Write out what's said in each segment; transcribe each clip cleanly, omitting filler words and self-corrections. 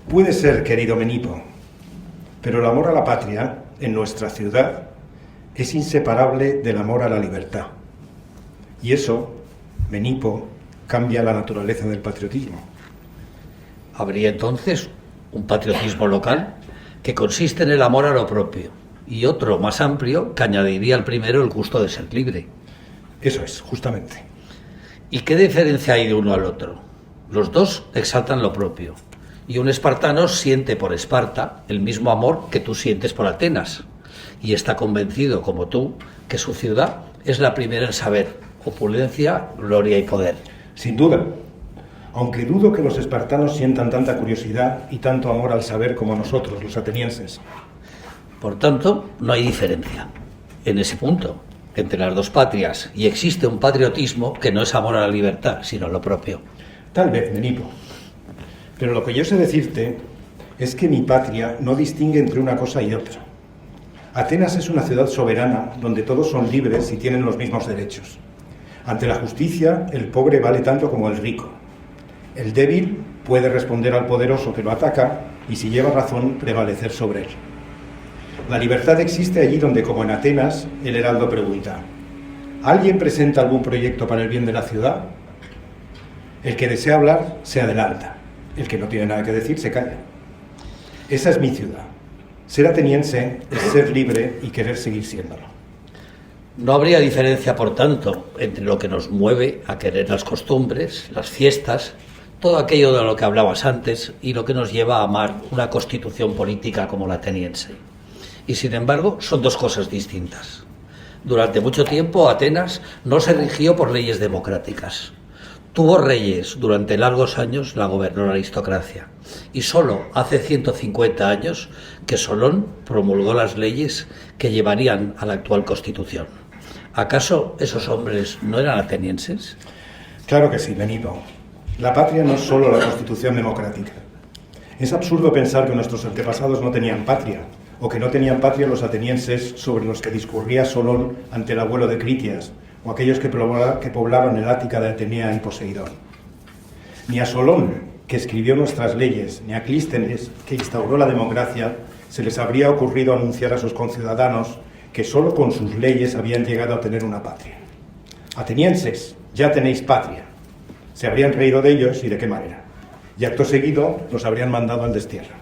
Puede ser, querido Menipo, pero el amor a la patria, en nuestra ciudad, es inseparable del amor a la libertad. Y eso, Menipo, cambia la naturaleza del patriotismo. Habría entonces un patriotismo local que consiste en el amor a lo propio y otro más amplio que añadiría al primero el gusto de ser libre. Eso es, justamente. ¿Y qué diferencia hay de uno al otro? Los dos exaltan lo propio y un espartano siente por Esparta el mismo amor que tú sientes por Atenas y está convencido, como tú, que su ciudad es la primera en saber, opulencia, gloria y poder. Sin duda, aunque dudo que los espartanos sientan tanta curiosidad y tanto amor al saber como nosotros, los atenienses. Por tanto, no hay diferencia en ese punto entre las dos patrias y existe un patriotismo que no es amor a la libertad, sino lo propio. Tal vez, Menipo. Pero lo que yo sé decirte es que mi patria no distingue entre una cosa y otra. Atenas es una ciudad soberana donde todos son libres y tienen los mismos derechos. Ante la justicia, el pobre vale tanto como el rico. El débil puede responder al poderoso que lo ataca y, si lleva razón, prevalecer sobre él. La libertad existe allí donde, como en Atenas, el heraldo pregunta: ¿alguien presenta algún proyecto para el bien de la ciudad? El que desea hablar se adelanta. El que no tiene nada que decir se calla. Esa es mi ciudad. Ser ateniense es ser libre y querer seguir siéndolo. No habría diferencia, por tanto, entre lo que nos mueve a querer las costumbres, las fiestas, todo aquello de lo que hablabas antes y lo que nos lleva a amar una constitución política como la ateniense. Y sin embargo, son dos cosas distintas. Durante mucho tiempo, Atenas no se rigió por leyes democráticas. Tuvo reyes, durante largos años la gobernó la aristocracia. Y solo hace 150 años que Solón promulgó las leyes que llevarían a la actual constitución. ¿Acaso esos hombres no eran atenienses? Claro que sí, Benito. La patria no es solo la constitución democrática. Es absurdo pensar que nuestros antepasados no tenían patria, o que no tenían patria los atenienses sobre los que discurría Solón ante el abuelo de Critias, o aquellos que poblaron el Ática de Atenea y Poseidón. Ni a Solón, que escribió nuestras leyes, ni a Clístenes, que instauró la democracia, se les habría ocurrido anunciar a sus conciudadanos que solo con sus leyes habían llegado a tener una patria. Atenienses, ya tenéis patria. Se habrían reído de ellos y de qué manera. Y acto seguido los habrían mandado al destierro.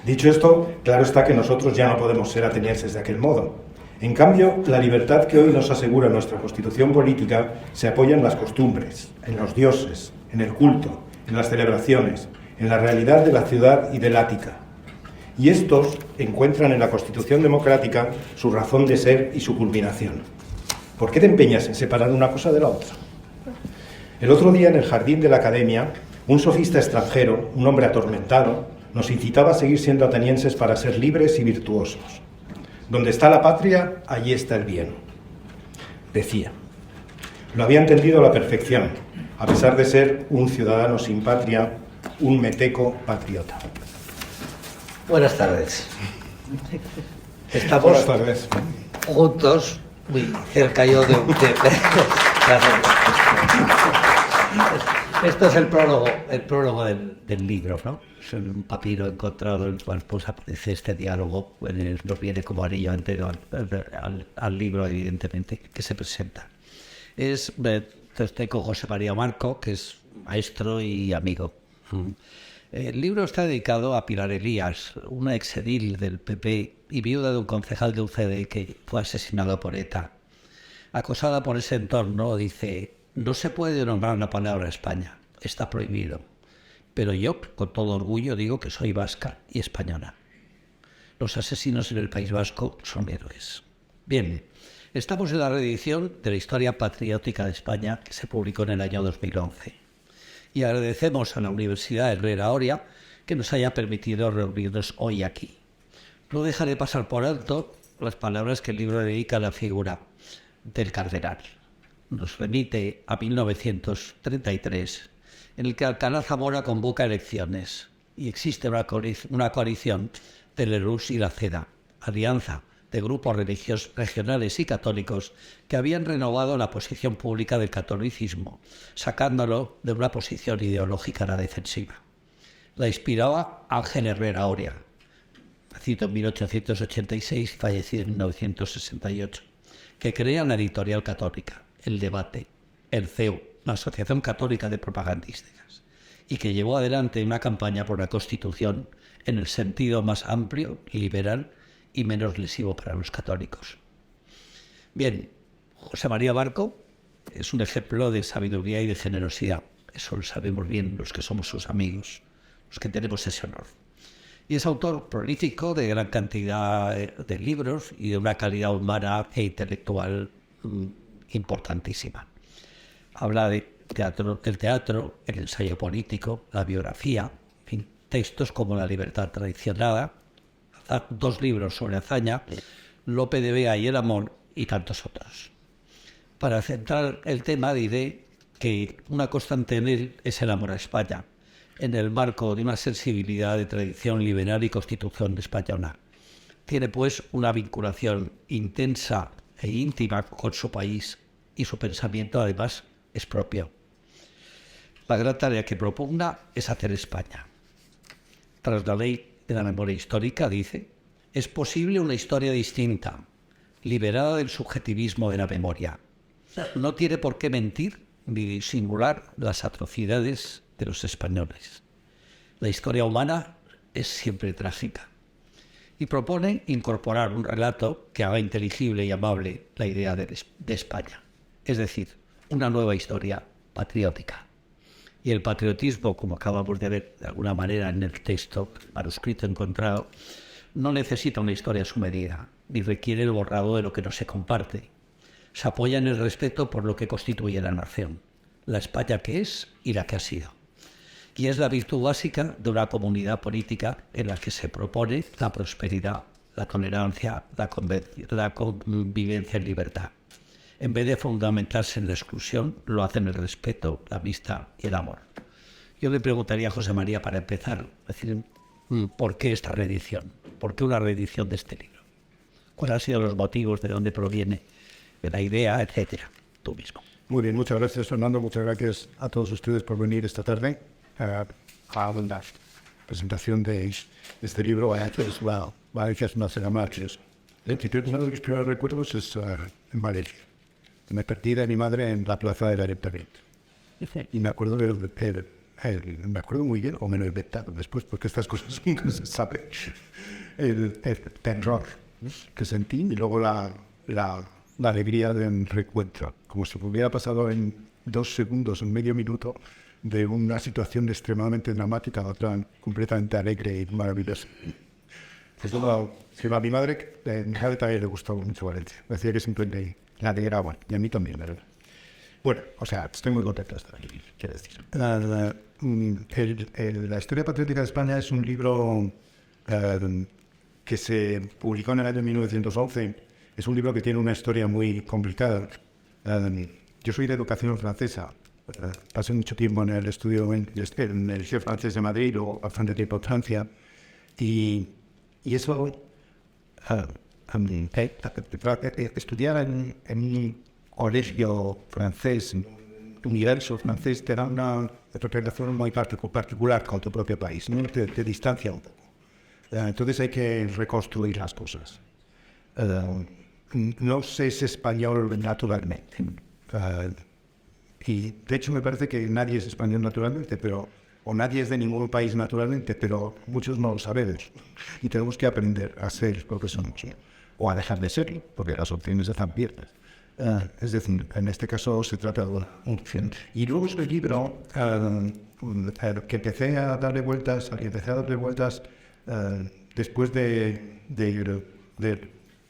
Dicho esto, claro está que nosotros ya no podemos ser atenienses de aquel modo. En cambio, la libertad que hoy nos asegura nuestra constitución política se apoya en las costumbres, en los dioses, en el culto, en las celebraciones, en la realidad de la ciudad y del Ática. Y estos encuentran en la constitución democrática su razón de ser y su culminación. ¿Por qué te empeñas en separar una cosa de la otra? El otro día, en el jardín de la academia, un sofista extranjero, un hombre atormentado, nos incitaba a seguir siendo atenienses para ser libres y virtuosos. Donde está la patria, allí está el bien, decía. Lo había entendido a la perfección, a pesar de ser un ciudadano sin patria, un meteco patriota. Buenas tardes. Estamos Buenas tardes. juntos, muy cerca yo de... Esto es el prólogo del libro, ¿no? Es un papiro encontrado en el cual pues, aparece este diálogo, nos viene como anillo entero al libro, evidentemente, que se presenta. Estoy con José María Marco, que es maestro y amigo. El libro está dedicado a Pilar Elías, una exedil del PP y viuda de un concejal de UCD que fue asesinado por ETA. Acosada por ese entorno, dice: no se puede nombrar la palabra España, está prohibido. Pero yo, con todo orgullo, digo que soy vasca y española. Los asesinos en el País Vasco son héroes. Bien, estamos en la reedición de la Historia Patriótica de España que se publicó en el año 2011. Y agradecemos a la Universidad Herrera Oria que nos haya permitido reunirnos hoy aquí. No dejaré pasar por alto las palabras que el libro dedica a la figura del cardenal. Nos remite a 1933, en el que Alcalá Zamora convoca elecciones y existe una coalición de Lerroux y la CEDA, alianza de grupos religiosos regionales y católicos que habían renovado la posición pública del catolicismo, sacándolo de una posición ideológica a la defensiva. La inspiraba Ángel Herrera Oria, nacido en 1886 y fallecido en 1968, que crea la Editorial Católica, El Debate, el CEU, la Asociación Católica de Propagandísticas, y que llevó adelante una campaña por la Constitución en el sentido más amplio, liberal y menos lesivo para los católicos. Bien, José María Barco es un ejemplo de sabiduría y de generosidad. Eso lo sabemos bien los que somos sus amigos, los que tenemos ese honor. Y es autor prolífico de gran cantidad de libros y de una calidad humana e intelectual importantísima. Habla del teatro, el ensayo político, la biografía, en fin, textos como La libertad traicionada, 2 libros sobre hazaña, Lope de Vega y el amor, y tantos otros. Para centrar el tema diré que una constante en él es el amor a España, en el marco de una sensibilidad de tradición liberal y constitución española. Tiene pues una vinculación intensa e íntima con su país y su pensamiento además es propio. La gran tarea que propugna es hacer España. Tras la ley de la memoria histórica, dice, es posible una historia distinta, liberada del subjetivismo de la memoria. No tiene por qué mentir ni disimular las atrocidades de los españoles. La historia humana es siempre trágica. Y propone incorporar un relato que haga inteligible y amable la idea de España. Es decir, una nueva historia patriótica. Y el patriotismo, como acabamos de ver de alguna manera en el texto manuscrito encontrado, no necesita una historia a su medida, ni requiere el borrado de lo que no se comparte. Se apoya en el respeto por lo que constituye la nación, la España que es y la que ha sido. Y es la virtud básica de una comunidad política en la que se propone la prosperidad, la tolerancia, la convivencia en libertad. En vez de fundamentarse en la exclusión, lo hacen el respeto, la amistad y el amor. Yo le preguntaría a José María, para empezar, decir, ¿por qué esta reedición? ¿Por qué una reedición de este libro? ¿Cuáles han sido los motivos, de dónde proviene la idea, etcétera? Tú mismo. Muy bien, muchas gracias, Fernando. Muchas gracias a todos ustedes por venir esta tarde a la presentación de este libro. Varias más marchas. El título de mis primeros recuerdos es en Valencia. Me perdí de mi madre en la plaza del Ayuntamiento. Y me acuerdo me acuerdo muy bien, o me lo he inventado después, porque estas cosas nunca se saben. El terror que sentí y luego la alegría del reencuentro, como si me hubiera pasado en 2 segundos, en medio minuto, de una situación extremadamente dramática a otra completamente alegre y maravillosa. A mi madre también le gustó mucho Valencia. Decía que simplemente la alegraba, y a mí también, ¿verdad? Bueno, o sea, estoy muy contento de estar aquí, quiero decir. La historia patriótica de España es un libro que se publicó en el año 1911. Es un libro que tiene una historia muy complicada. Yo soy de educación francesa. Pasé mucho tiempo en el estudio en el Liceo Francés de Madrid, luego bastante tiempo en Francia. Y eso, estudiar en un colegio francés, un universo francés, te da una relación muy particular con tu propio país, ¿no? Te distancia un poco. Entonces hay que reconstruir las cosas. No se es español naturalmente. Y de hecho me parece que nadie es español naturalmente, o nadie es de ningún país naturalmente, pero muchos no lo sabemos. Y tenemos que aprender a ser lo que somos, o a dejar de serlo, porque las opciones están abiertas. Es decir, en este caso se trata de una opción. Y luego este libro, que empecé a darle vueltas, después de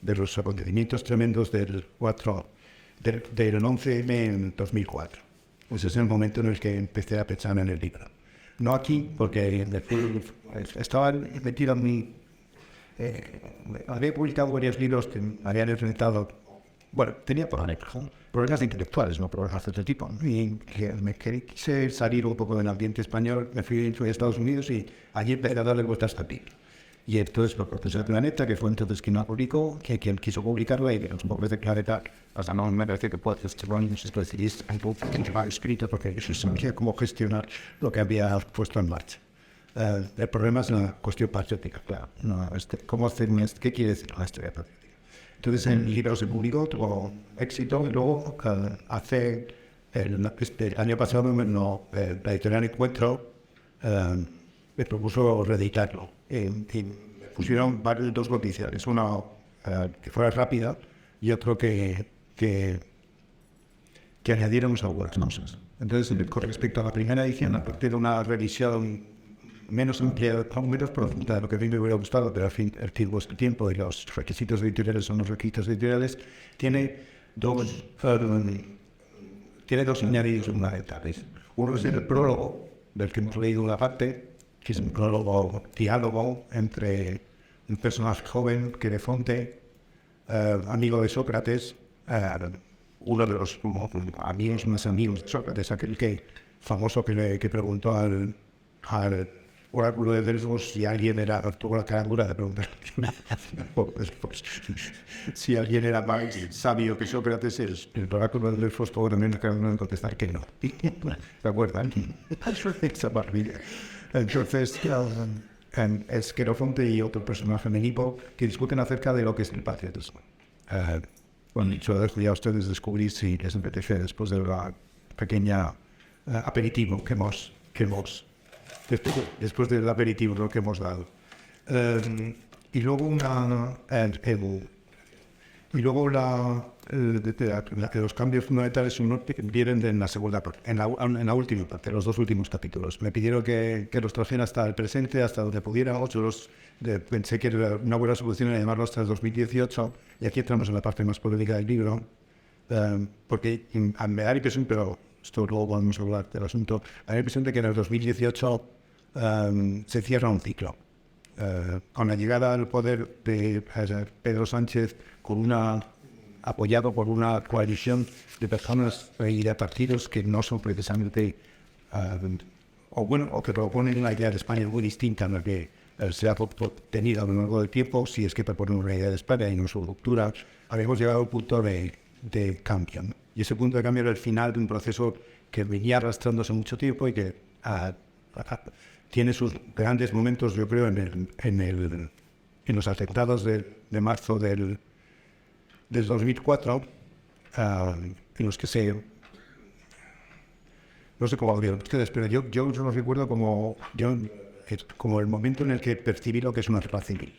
los acontecimientos tremendos del 11M en 2004. Pues es el momento en el que empecé a pensar en el libro. No aquí, porque estaba metido en mi... había publicado varios libros que me habían enfrentado... Bueno, tenía problemas intelectuales, no problemas de otro tipo. Y que me quise salir un poco del ambiente español, me fui a Estados Unidos y allí empecé a darle vueltas al libro. Y entonces lo Profesor de Planeta, que fue entonces quien lo publicó, que quien quiso publicarlo, y nos poco de claridad, hasta no me parece que puede ser un poco escrito, porque eso sabía cómo gestionar lo que había puesto en marcha. El problema es la cuestión patriótica, claro. No, ¿cómo hacer, qué quiere decir la historia patriótica? Entonces el libro se publicó, tuvo éxito, y luego hace el año pasado la editorial Encuentro me propuso reeditarlo. Y me pusieron dos condiciones, una que fuera rápida y otro que añadiéramos algunas cosas. Entonces, con respecto a la primera edición, a partir de una revisión menos amplia, aún menos profunda de lo que a mí me hubiera gustado, pero al fin el tiempo y los requisitos editoriales son los requisitos editoriales, tiene dos añadidos fundamentales. Uno es el prólogo, del que hemos leído una parte, que es un prólogo, diálogo entre un personaje joven, Querefonte, amigo de Sócrates, uno de los amigos más amigos de Sócrates, aquel famoso que preguntó al oráculo de Delfos si alguien tuvo la cara dura de preguntar si alguien era más sabio que Sócrates. El oráculo de Delfos tuvo también la cara dura de contestar que no. ¿Se acuerdan? Esa maravilla. Entonces, es Querefonte y otro personaje en equipo que discuten acerca de lo que es el patriotismo. Bueno, dicho dejo ya a ustedes descubrir si les apetece después de la pequeña aperitivo que hemos después del aperitivo lo que hemos dado. Y luego los cambios fundamentales vienen en la segunda parte, en la última parte, los dos últimos capítulos. Me pidieron que los trajera hasta el presente, hasta donde pudiera. Pensé que era una buena solución era llamarlo hasta el 2018, y aquí entramos en la parte más política del libro, porque me da la impresión, pero esto luego vamos a hablar del asunto, me da la impresión de que en el 2018 se cierra un ciclo. Con la llegada al poder de Pedro Sánchez, apoyado por una coalición de personas y de partidos que no son precisamente, o que proponen una idea de España muy distinta a la que se ha obtenido a lo largo del tiempo. Si es que proponen una idea de España y no su ruptura, habíamos llegado a un punto de cambio, ¿no? Y ese punto de cambio era el final de un proceso que venía arrastrándose mucho tiempo y que tiene sus grandes momentos, yo creo, en los atentados de marzo del 2004, en los que no sé cómo lo vieron ustedes, pero yo los recuerdo como el momento en el que percibí lo que es una guerra civil.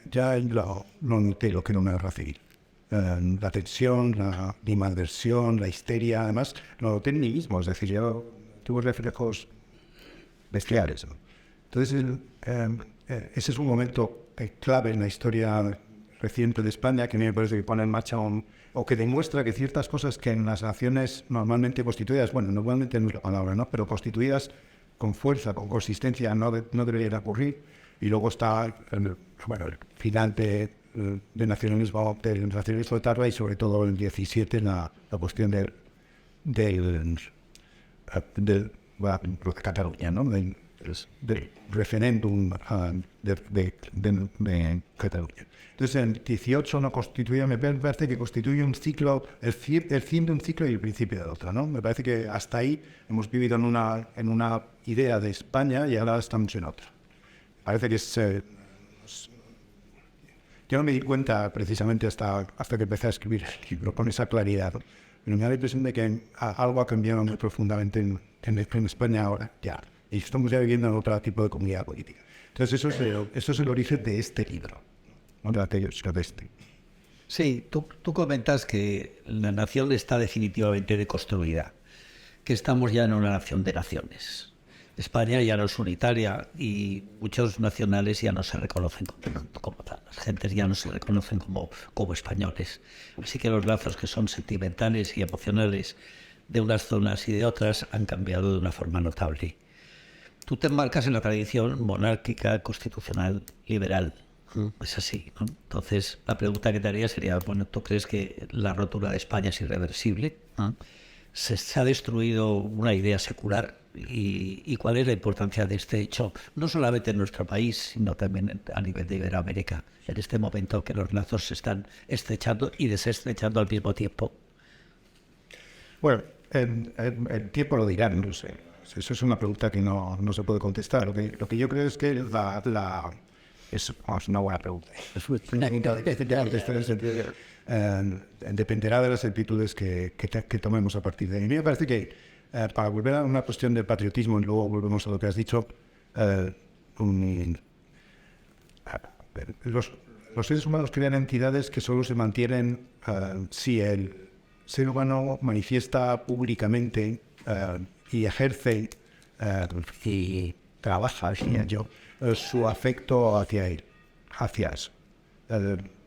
Ya no noté lo que era una guerra civil. La tensión, la animadversión, la histeria, además, lo noté en mí mismo, es decir, yo tuve reflejos bestiales, ¿no? Entonces, ese es un momento clave en la historia reciente de España, que a mí me parece que pone en marcha o que demuestra que ciertas cosas que en las naciones normalmente constituidas, bueno, normalmente no es la palabra, ¿no?, pero constituidas con fuerza, con consistencia, no deberían ocurrir. Y luego está el final del nacionalismo de Tarra, y sobre todo el 17 la cuestión de Cataluña, ¿no?, del referéndum de Cataluña. Entonces, el 18 no constituye, me parece que constituye un ciclo, el fin de un ciclo y el principio de otro, ¿no? Me parece que hasta ahí hemos vivido en una idea de España y ahora estamos en otra. Parece que yo no me di cuenta precisamente hasta que empecé a escribir el libro con esa claridad, ¿no? Pero me da la impresión de que algo ha cambiado muy profundamente en España ahora, ya. Y estamos ya viviendo en otro tipo de comunidad política. Entonces, eso es el origen de este libro, ¿no?, de este. Sí, tú comentas que la nación está definitivamente deconstruida, que estamos ya en una nación de naciones. España ya no es unitaria y muchos nacionales ya no se reconocen como tal. Las gentes ya no se reconocen como españoles. Así que los lazos que son sentimentales y emocionales de unas zonas y de otras han cambiado de una forma notable. Tú te enmarcas en la tradición monárquica, constitucional, liberal. Es así, ¿no? Entonces, la pregunta que te haría sería, bueno, ¿tú crees que la rotura de España es irreversible? Se ha destruido una idea secular, y cuál es la importancia de este hecho, no solamente en nuestro país, sino también a nivel de Iberoamérica, en este momento que los lazos se están estrechando y desestrechando al mismo tiempo. Bueno, el tiempo lo dirá, no sé. Eso es una pregunta que no se puede contestar. Lo que yo creo es que es una buena pregunta. Dependerá de las actitudes que tomemos a partir de ahí. A mí me parece que, para volver a una cuestión de patriotismo, y luego volvemos a lo que has dicho, los seres humanos crean entidades que solo se mantienen si el ser humano manifiesta públicamente y ejerce y trabaja, diría yo, su afecto hacia él, hacia eso.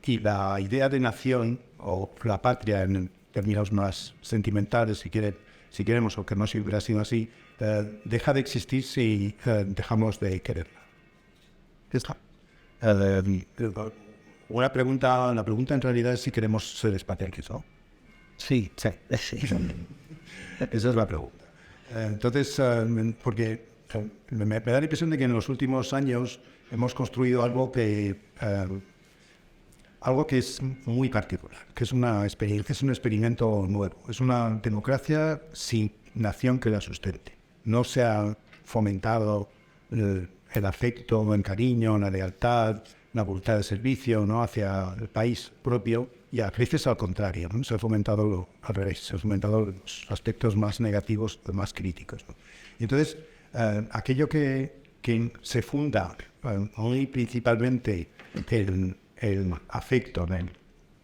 Y la idea de nación o la patria en términos más sentimentales, si queremos, o que no siempre ha sido así, deja de existir si dejamos de quererla. La pregunta en realidad es si queremos seres patriarcales, ¿no? Sí. Esa es la pregunta. Entonces, porque me da la impresión de que en los últimos años hemos construido algo que es muy particular, que es una experiencia, es un experimento nuevo. Es una democracia sin nación que la sustente. No se ha fomentado el afecto, el cariño, la lealtad, la voluntad de servicio, ¿no?, hacia el país propio, y a veces al contrario, ¿no? Se ha fomentado al revés, se ha fomentado los aspectos más negativos, más críticos, ¿no? Y entonces, aquello que se funda muy principalmente el afecto, el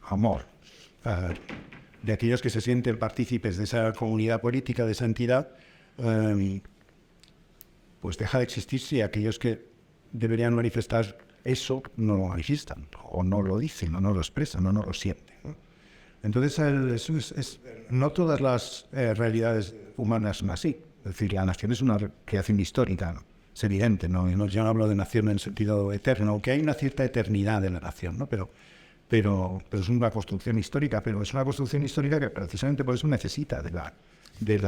amor de aquellos que se sienten partícipes de esa comunidad política, de esa entidad, pues deja de existir si aquellos que deberían manifestar eso no lo manifiestan, o no lo dicen, o no lo expresan, o no lo sienten, ¿no? Entonces, no todas las realidades humanas son así. Es decir, la nación es una creación histórica, ¿no? Es evidente, ¿no? Yo no hablo de nación en el sentido eterno, aunque hay una cierta eternidad en la nación, ¿no? Pero es una construcción histórica, pero es una construcción histórica que precisamente por eso necesita del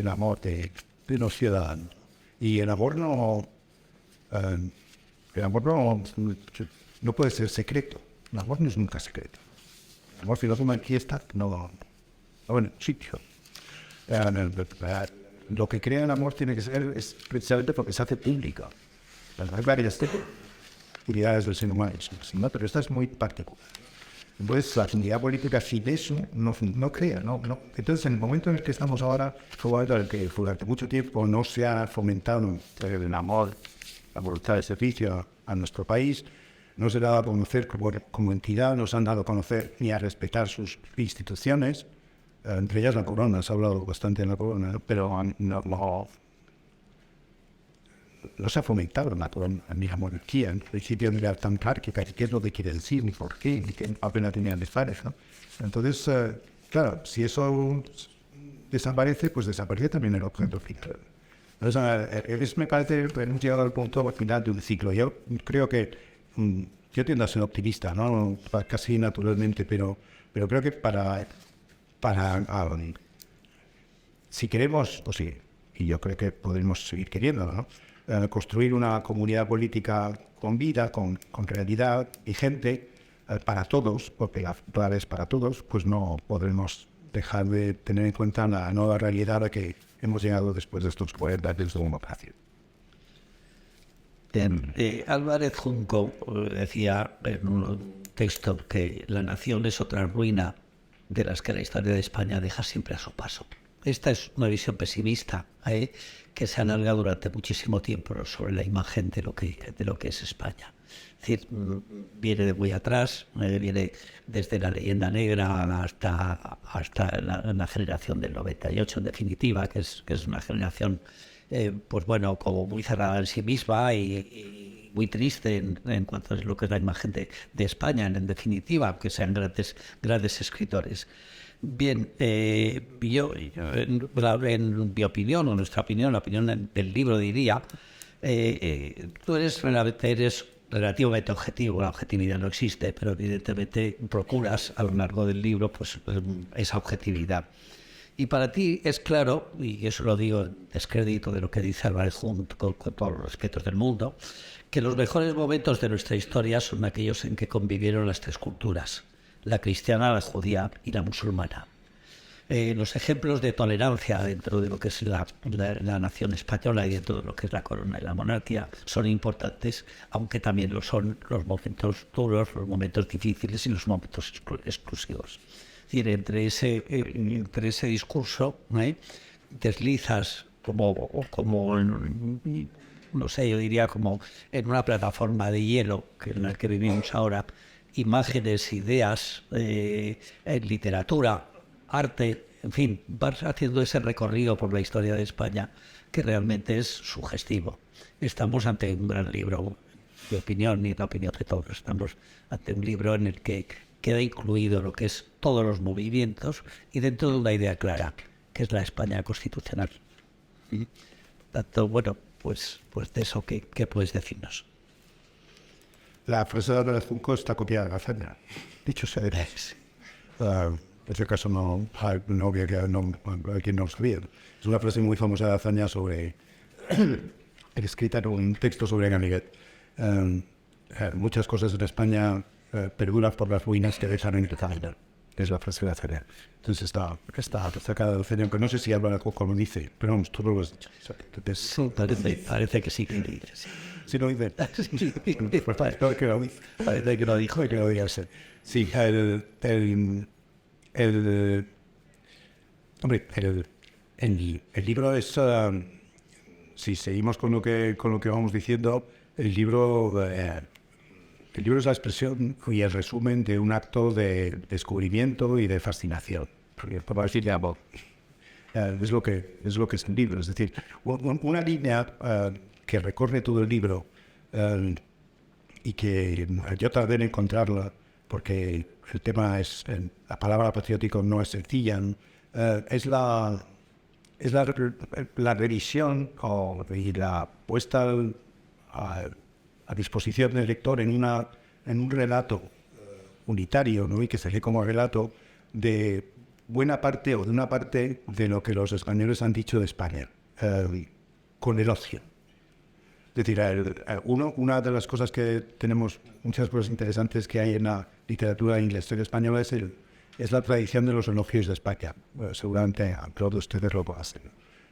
amor de los ciudadanos. Y el amor no puede ser secreto. El amor no es nunca secreto. El amor, si no se manifiesta, no en el sitio. Lo que crea el amor tiene que ser es precisamente porque se hace público. Hay varias actividades del ser humano, ¿no? Pero esta es muy particular. Entonces, la actividad política sin eso no crea, no. Entonces, en el momento en el que estamos ahora, fue un momento en el que durante mucho tiempo no se ha fomentado el amor, la voluntad de servicio a nuestro país, no se ha dado a conocer como entidad, no se han dado a conocer ni a respetar sus instituciones, entre ellas la corona. Se ha hablado bastante de la corona, ¿no? Pero no se ha fomentado la corona ni la monarquía. En principio no era tan claro qué es lo que quiere decir, ni por qué, ni que apenas tenían desfares, ¿no? Entonces, claro, si eso desaparece, pues desaparece también el objeto final. Entonces, me parece que hemos llegado al punto final de un ciclo. Yo creo que yo tiendo a ser optimista, ¿no? Casi naturalmente, pero creo que si queremos, pues sí, y yo creo que podemos seguir queriéndolo, ¿no? Construir una comunidad política con vida, con realidad y gente para todos, porque la clave es para todos, pues no podremos dejar de tener en cuenta la nueva realidad a la que hemos llegado después de estos 40 años de democracia. Álvarez Junco decía en un texto que la nación es otra ruina de las que la historia de España deja siempre a su paso. Esta es una visión pesimista que se alarga durante muchísimo tiempo sobre la imagen de lo que es España. Es decir, viene de muy atrás, viene desde la leyenda negra hasta la generación del 98, en definitiva, que es una generación pues bueno, como muy cerrada en sí misma y muy triste en cuanto a lo que es la imagen de España, en definitiva, que sean grandes escritores. Bien, yo en mi opinión, o nuestra opinión, la opinión del libro diría, tú eres relativamente objetivo. La objetividad no existe, pero evidentemente procuras a lo largo del libro pues esa objetividad. Y para ti es claro, y eso lo digo en descrédito de lo que dice Álvarez Junco con todos los respetos del mundo, que los mejores momentos de nuestra historia son aquellos en que convivieron las tres culturas, la cristiana, la judía y la musulmana. Los ejemplos de tolerancia dentro de lo que es la nación española y dentro de lo que es la corona y la monarquía son importantes, aunque también lo son los momentos duros, los momentos difíciles y los momentos exclusivos. Es decir, entre ese discurso deslizas como no sé, yo diría como en una plataforma de hielo en la que vivimos ahora, imágenes, ideas, en literatura, arte, en fin, vas haciendo ese recorrido por la historia de España que realmente es sugestivo. Estamos ante un gran libro, mi opinión y la opinión de todos. Estamos ante un libro en el que queda incluido lo que es todos los movimientos y dentro de una idea clara, que es la España constitucional. Tanto, bueno, pues de eso, ¿qué puedes decirnos? La frase de Álvarez Junco está copiada de la hazaña. Dicho sea de paso. En este caso no había quien no lo sabía. Es una frase muy famosa de hazaña sobre escrita en un texto sobre Ganiguet. Muchas cosas en España perduran por las ruinas que dejan en el. Es la frase de hazaña. Entonces está sacada del hazaña, que no sé si Álvarez Junco lo dice, pero vamos, tú lo has dicho. Sí, parece que sí que dice. Sí. Si lo dice. Sí. Parece que lo dice. Parece que lo dijo y que lo diga ser. Sí, el libro es, si seguimos con lo que vamos diciendo, el libro es la expresión y el resumen de un acto de descubrimiento y de fascinación. Por decir algo, es lo que es el libro. Es decir, una línea que recorre todo el libro y que yo tardé en encontrarla porque el tema es, la palabra patriótico no es sencilla, es la revisión y la puesta a disposición del lector en un relato unitario, ¿no? Y que se lee como relato de buena parte o de una parte de lo que los españoles han dicho de España, con el ocio. Es decir, una de las cosas que tenemos, muchas cosas interesantes que hay en la literatura y en la historia española es la tradición de los elogios de España. Seguramente a todos ustedes lo conocen.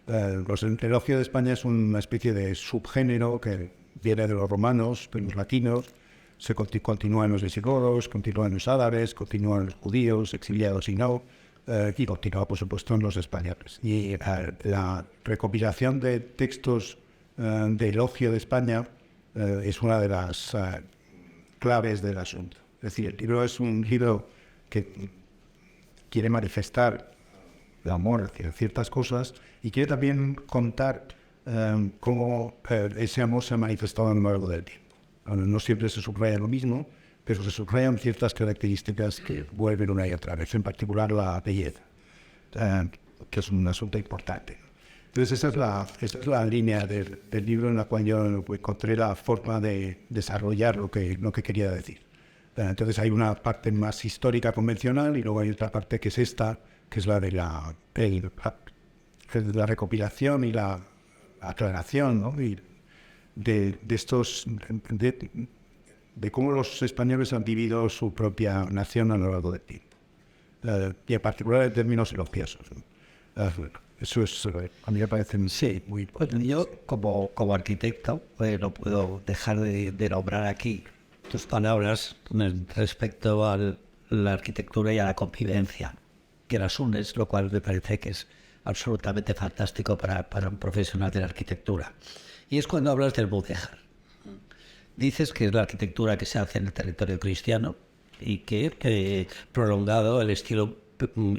El elogio de España es una especie de subgénero que viene de los romanos, de los latinos, se continúa en los visigodos, continúa en los árabes, continúa en los judíos, exiliados y no, y continúa, por supuesto, en los españoles. Y la recopilación de textos de elogio de España es una de las claves del asunto. Es decir, el libro es un libro que quiere manifestar el amor hacia ciertas cosas y quiere también contar cómo ese amor se ha manifestado a lo largo del tiempo. No siempre se subraya lo mismo, pero se subrayan ciertas características que vuelven una y otra vez, en particular la belleza, que es un asunto importante. Entonces esa es la línea del libro en la cual yo encontré la forma de desarrollar lo que quería decir. Entonces hay una parte más histórica convencional y luego hay otra parte que es esta, que es la de la recopilación y la aclaración, ¿no? Y de cómo los españoles han vivido su propia nación a lo largo del tiempo. Y en particular en términos elogiosos. Eso es, a mí me parece muy importante. Bueno, yo como arquitecto no puedo dejar de nombrar aquí tus palabras respecto a la arquitectura y a la convivencia, que las unes, lo cual me parece que es absolutamente fantástico para un profesional de la arquitectura. Y es cuando hablas del mudéjar. Dices que es la arquitectura que se hace en el territorio cristiano y que prolongado el estilo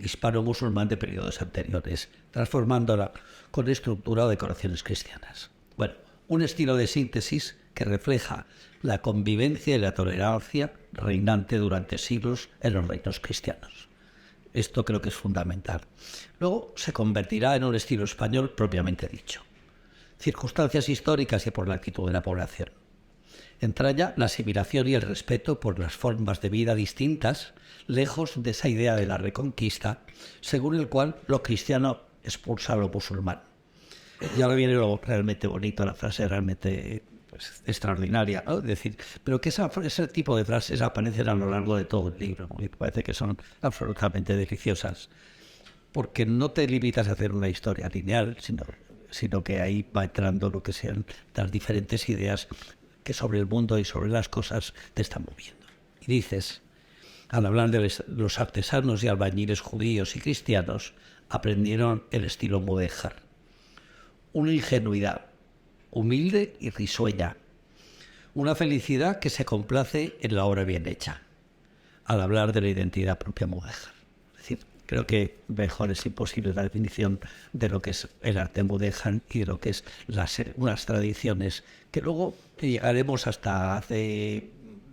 hispano-musulmán de periodos anteriores, transformándola con estructura o decoraciones cristianas. Bueno, un estilo de síntesis que refleja la convivencia y la tolerancia reinante durante siglos en los reinos cristianos. Esto creo que es fundamental. Luego se convertirá en un estilo español propiamente dicho. Circunstancias históricas y por la actitud de la población. Entraña la asimilación y el respeto por las formas de vida distintas, lejos de esa idea de la reconquista, según el cual lo cristiano expulsa a lo musulmán. Y ahora viene lo realmente bonito, la frase realmente extraordinaria, ¿no? Es decir, pero que ese tipo de frases aparecen a lo largo de todo el libro, ¿no? Y parece que son absolutamente deliciosas. porque no te limitas a hacer una historia lineal, sino que ahí va entrando lo que sean las diferentes ideas que sobre el mundo y sobre las cosas te están moviendo. Y dices, al hablar de los artesanos y albañiles judíos y cristianos, aprendieron el estilo mudéjar. Una ingenuidad humilde y risueña. Una felicidad que se complace en la obra bien hecha. Al hablar de la identidad propia mudéjar. Es decir, creo que mejor es imposible la definición de lo que es el arte mudéjar y de lo que es unas tradiciones que luego llegaremos hasta hace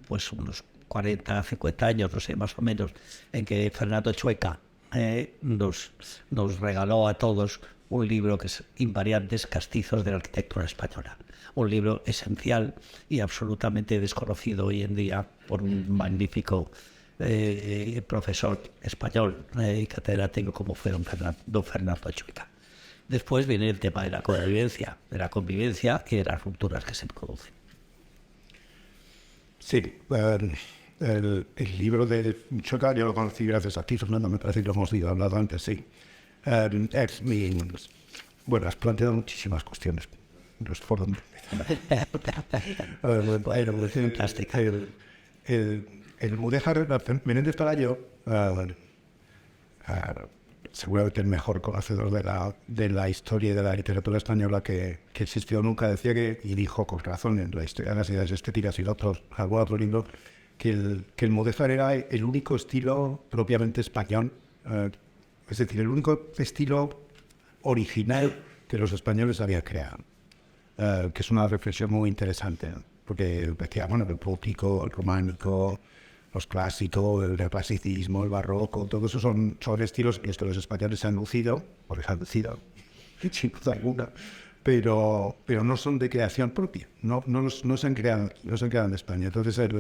pues unos 40, 50 años, no sé, más o menos, en que Fernando Chueca nos regaló a todos un libro que es Invariantes Castizos de la Arquitectura Española. Un libro esencial y absolutamente desconocido hoy en día por un magnífico profesor español y catedrático como fue don Fernando Chueca. Después viene el tema de la convivencia y de las rupturas que se producen. Sí, el libro de Chueca yo lo conocí gracias a ti, Fernando, me parece que lo hemos hablado antes, sí. Bueno, has planteado muchísimas cuestiones. No es por dónde empezar. El mudéjar, Menéndez Pelayo, seguramente el mejor conocedor de la historia y de la literatura española que existió nunca, decía que, y dijo con razón en la historia de las ideas estéticas y algún otro libro, que el mudéjar era el único estilo propiamente español, es decir, el único estilo original que los españoles habían creado, que es una reflexión muy interesante, porque decía, bueno, el gótico, el románico, los clásicos, el clasicismo, el barroco, todo eso son estilos en los que los españoles se han lucido, sin duda alguna, pero no son de creación propia, no se han creado en España. Entonces,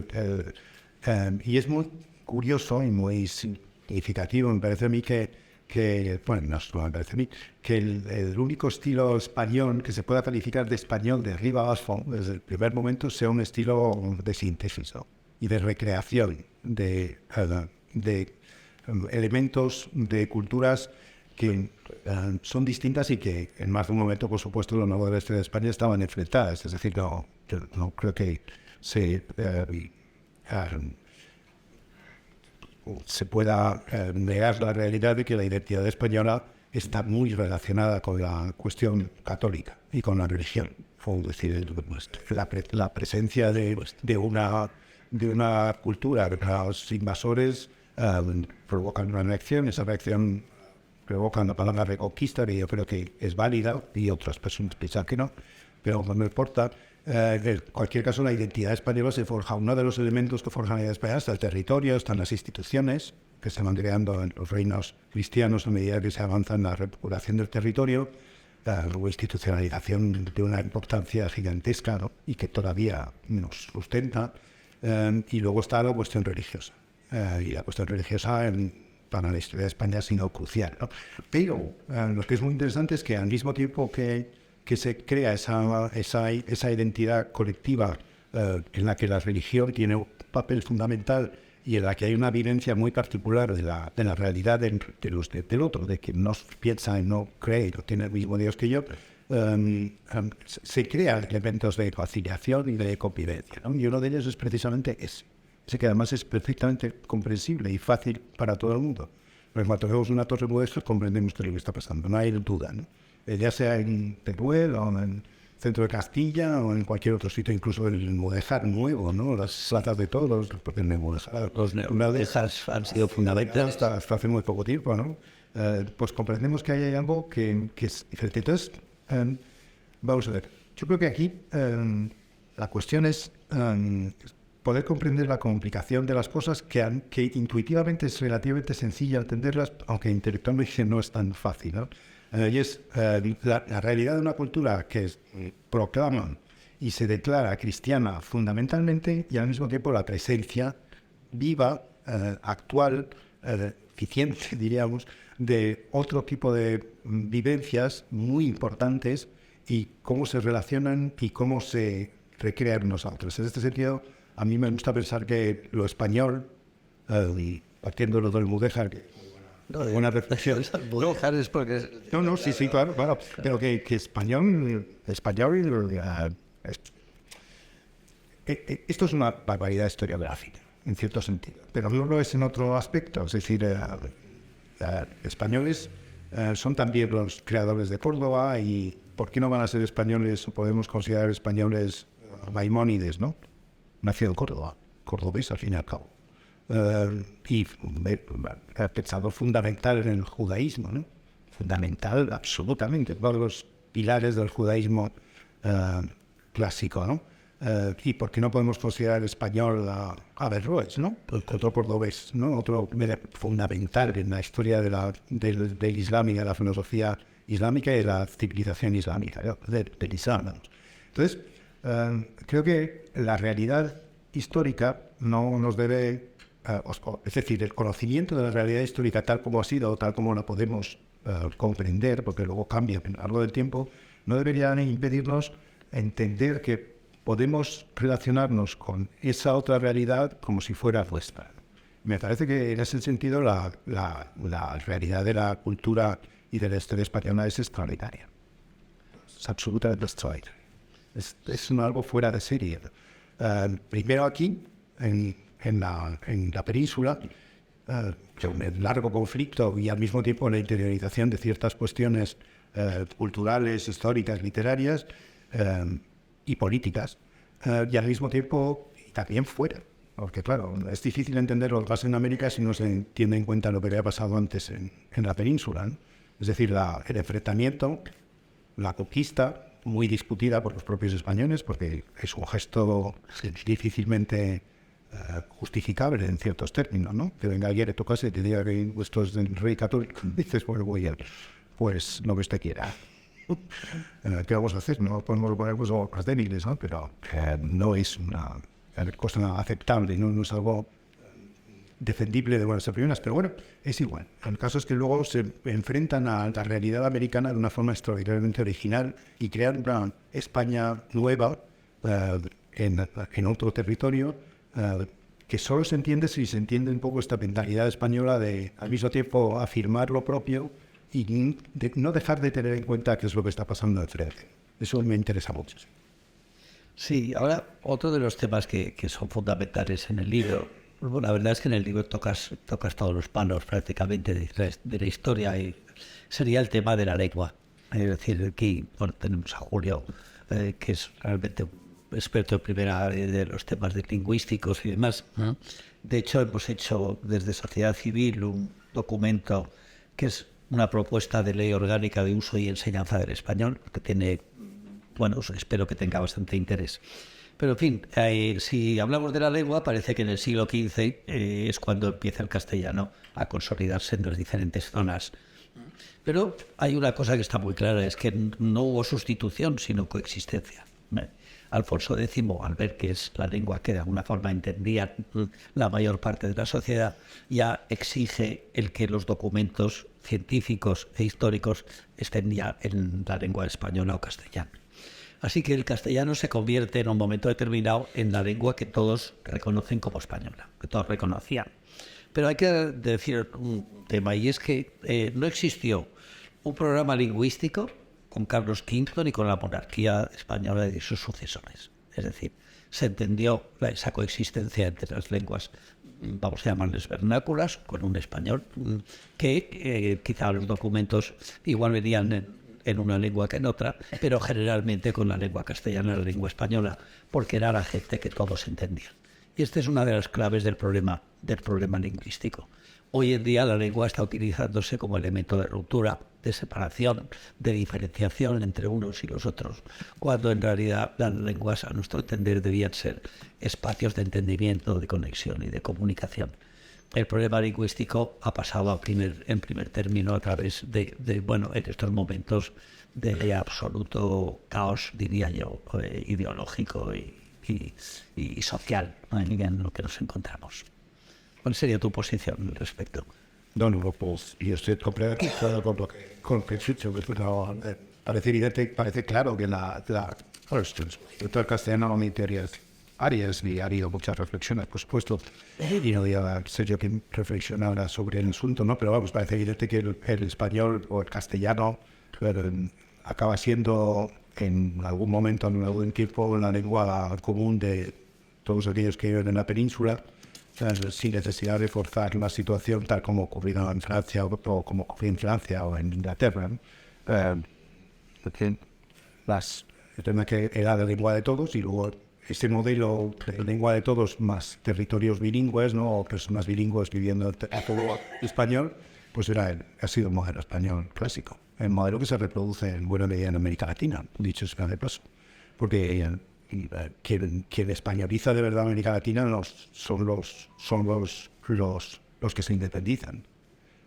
y es muy curioso y muy significativo, me parece a mí bueno, no solo me parece a mí, que el único estilo español que se pueda calificar de español de arriba abajo, desde el primer momento, sea un estilo de síntesis, ¿no? Y de recreación de elementos de culturas que son distintas y que en más de un momento, por supuesto, lo nuevo del este de España estaban enfrentadas. Es decir, no creo que se pueda negar la realidad de que la identidad española está muy relacionada con la cuestión católica y con la religión. Es decir, la presencia de una cultura, los invasores provocan una reacción, esa reacción provoca una palabra reconquista que yo creo que es válida y otras personas piensan que no, pero no importa. En cualquier caso, la identidad española se forja. Uno de los elementos que forjan la identidad española está el territorio, están las instituciones que se van creando en los reinos cristianos a medida que se avanza en la recuperación del territorio, la institucionalización de una importancia gigantesca, ¿no? Y que todavía nos sustenta. Y luego está la cuestión religiosa. Y la cuestión religiosa para la historia de España ha sido crucial, ¿no? Pero lo que es muy interesante es que al mismo tiempo que se crea esa identidad colectiva en la que la religión tiene un papel fundamental y en la que hay una vivencia muy particular de la realidad del otro, de que no piensa y no cree, no tiene el mismo Dios que yo, se crean elementos de conciliación y de convivencia, ¿no? Y uno de ellos es precisamente ese que además es perfectamente comprensible y fácil para todo el mundo. Porque cuando vemos una torre mudéjar comprendemos todo lo que está pasando, no hay duda, ¿no? Ya sea en Teruel o en centro de Castilla o en cualquier otro sitio, incluso el mudéjar nuevo, ¿no? Las latas de toros, porque el mudéjar, Los mudéjares han sido fundamentales hasta hace muy poco tiempo, ¿no? Pues comprendemos que hay algo que es diferente. Entonces, vamos a ver, yo creo que aquí la cuestión es poder comprender la complicación de las cosas que intuitivamente es relativamente sencilla entenderlas, aunque intelectualmente no es tan fácil, ¿no? Y es la realidad de una cultura que proclama y se declara cristiana fundamentalmente, y al mismo tiempo la presencia viva, actual, eficiente, diríamos, de otro tipo de vivencias muy importantes y cómo se relacionan y cómo se recrean unos a otros. En este sentido, a mí me gusta pensar que lo español, y partiendo del mudéjar, que No, Buena reflexión. Budíjar es porque... No, sí, claro. Pero que español, esto es una barbaridad historiográfica, en cierto sentido, pero no lo es en otro aspecto. Es decir, españoles son también los creadores de Córdoba, y ¿por qué no van a ser españoles, o podemos considerar españoles, Maimónides, ¿no? Nació en Córdoba, cordobés al fin y al cabo. Y pensador fundamental en el judaísmo, ¿no? Fundamental absolutamente, todos los pilares del judaísmo clásico, ¿no? Y por qué no podemos considerar español a Averroes, ¿no? Otro cordobés, ¿no? Otro fundamental en la historia del Islam y de la filosofía islámica y de la civilización islámica, ¿no? del Islam, ¿no? Entonces, creo que la realidad histórica no nos debe, es decir, el conocimiento de la realidad histórica tal como ha sido, tal como la podemos comprender, porque luego cambia a lo largo del tiempo, no debería impedirnos entender que podemos relacionarnos con esa otra realidad como si fuera nuestra. Me parece que en ese sentido la realidad de la cultura y de la historia española es extraordinaria. Es absolutamente extraordinaria. Es algo fuera de serie. Primero aquí, en la península, con el largo conflicto y al mismo tiempo la interiorización de ciertas cuestiones culturales, históricas, literarias y políticas, y al mismo tiempo también fuera. Porque claro, es difícil entender lo que pasa en América si no se tiene en cuenta lo que había pasado antes en la península, ¿no? Es decir, el enfrentamiento, la conquista, muy discutida por los propios españoles, porque es un gesto difícilmente justificable en ciertos términos, ¿no? Que venga alguien, tocase y te diga que esto es del rey católico, dices, bueno, muy bien, pues lo que usted quiera. ¿Qué vamos a hacer? No podemos poner cosas débiles, ¿no? Pero no es una cosa aceptable, no es algo defendible de buenas a primeras, pero bueno, es igual. El caso es que luego se enfrentan a la realidad americana de una forma extraordinariamente original y crean una España nueva en otro territorio que solo se entiende si se entiende un poco esta mentalidad española de al mismo tiempo afirmar lo propio y de no dejar de tener en cuenta qué es lo que está pasando en frente. Eso me interesa mucho. Sí, ahora otro de los temas que son fundamentales en el libro, bueno, la verdad es que en el libro tocas todos los palos prácticamente de la historia, y sería el tema de la lengua. Es decir, aquí tenemos a Julio, que es realmente un experto en primera de los temas lingüísticos y demás. De hecho, hemos hecho desde Sociedad Civil un documento que es una propuesta de ley orgánica de uso y enseñanza del español, que tiene, bueno, espero que tenga bastante interés. Pero en fin, si hablamos de la lengua, parece que en el siglo XV es cuando empieza el castellano a consolidarse en las diferentes zonas. Pero hay una cosa que está muy clara, es que no hubo sustitución, sino coexistencia. Alfonso X, al ver que es la lengua que de alguna forma entendía la mayor parte de la sociedad, ya exige el que los documentos científicos e históricos estén ya en la lengua española o castellana. Así que el castellano se convierte en un momento determinado en la lengua que todos reconocen como española, que todos reconocían. Pero hay que decir un tema, y es que no existió un programa lingüístico con Carlos V ni con la monarquía española y sus sucesores. Es decir, se entendió esa coexistencia entre las lenguas, vamos a llamarles vernáculas, con un español, que quizá los documentos igual venían en una lengua que en otra, pero generalmente con la lengua castellana, la lengua española, porque era la gente que todos entendían. Y esta es una de las claves del problema lingüístico. Hoy en día la lengua está utilizándose como elemento de ruptura, de separación, de diferenciación entre unos y los otros, cuando en realidad las lenguas, a nuestro entender, debían ser espacios de entendimiento, de conexión y de comunicación. El problema lingüístico ha pasado en primer término a través de bueno, en estos momentos de absoluto caos, diría yo, ideológico y social, ¿no?, en lo que nos encontramos. ¿Cuál sería tu posición al respecto? No, pues yo estoy completamente con lo que he dicho. Parece evidente, parece claro que el castellano no me interesa. áreas y ha habido muchas reflexiones, por supuesto. Y no voy a ser yo quien reflexionara sobre el asunto, ¿no? Pero vamos, parece evidente que el español o el castellano acaba siendo en algún momento, en algún tiempo, la lengua común de todos aquellos que viven en la península, sin necesidad de forzar la situación tal como ocurrió en Francia o como ocurrió en Francia o en Inglaterra, ¿no? El tema que era la lengua de todos y luego este modelo de lengua de todos más territorios bilingües, ¿no? O personas bilingües viviendo en todo español, pues ha sido el modelo español clásico. El modelo que se reproduce en buena medida en América Latina, dicho sea de paso. Porque quien españoliza de verdad América Latina son los que se independizan.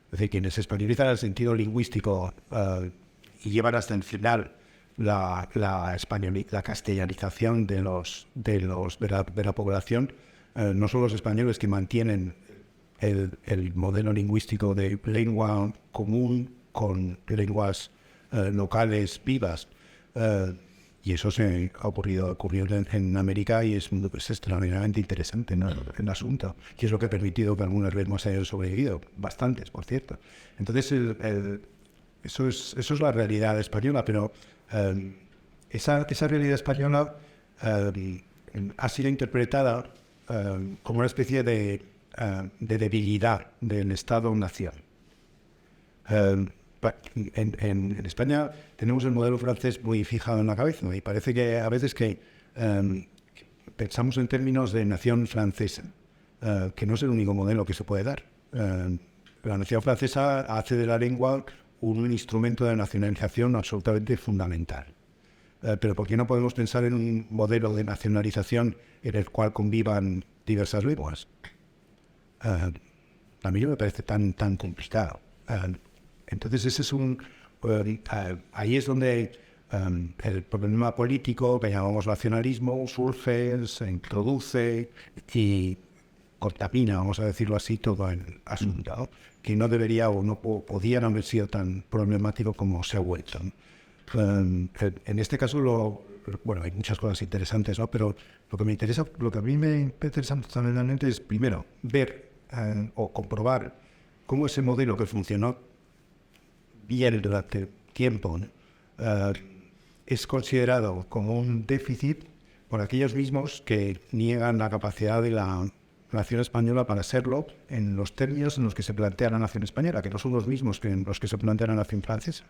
Es decir, quienes españolizan en el sentido lingüístico y llevan hasta el final la castellanización de la población, no son los españoles que mantienen el modelo lingüístico de lengua común con lenguas locales vivas. Y eso ocurrió en América y es extraordinariamente interesante, ¿no? El asunto. Y es lo que ha permitido que algunas lenguas hayan sobrevivido. Bastantes, por cierto. Entonces, eso es la realidad española, pero esa realidad española ha sido interpretada como una especie de debilidad del Estado-nación. En España tenemos el modelo francés muy fijado en la cabeza, ¿no? Y parece que a veces que pensamos en términos de nación francesa, que no es el único modelo que se puede dar. La nación francesa hace de la lengua un instrumento de nacionalización absolutamente fundamental. Pero ¿por qué no podemos pensar en un modelo de nacionalización en el cual convivan diversas lenguas? A mí no me parece tan complicado. Entonces ese es ahí es donde el problema político que llamamos nacionalismo surge, se introduce y contamina, vamos a decirlo así, todo el asunto, ¿no? Que no debería o no podía no haber sido tan problemático como se ha vuelto, ¿no? En este caso, hay muchas cosas interesantes, ¿no? Pero lo que a mí me interesa fundamentalmente es, primero, ver o comprobar cómo ese modelo que funcionó bien durante tiempo, ¿no? Es considerado como un déficit por aquellos mismos que niegan la capacidad de la nación española para serlo en los términos en los que se plantea la nación española, que no son los mismos que en los que se plantea la nación francesa.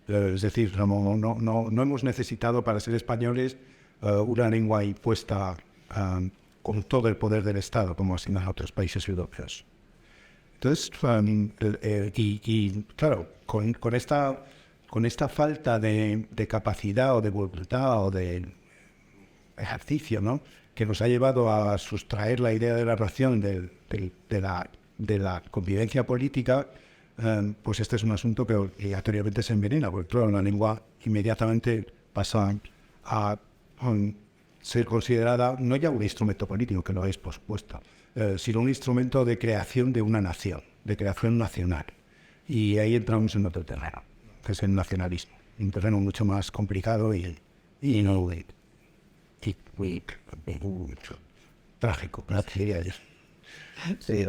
Es decir, no hemos necesitado para ser españoles una lengua impuesta con todo el poder del Estado, como asignan a otros países europeos. Entonces, claro, con esta falta de capacidad o de voluntad o de ejercicio, ¿no?, que nos ha llevado a sustraer la idea de la ración de la convivencia política, pues este es un asunto que obligatoriamente se envenena, porque claro, la lengua inmediatamente pasa a ser considerada no ya un instrumento político, que lo es, por supuesto, sino un instrumento de creación de una nación, de creación nacional. Y ahí entramos en otro terreno, que es el nacionalismo, un terreno mucho más complicado y trágico, diría yo. Sí,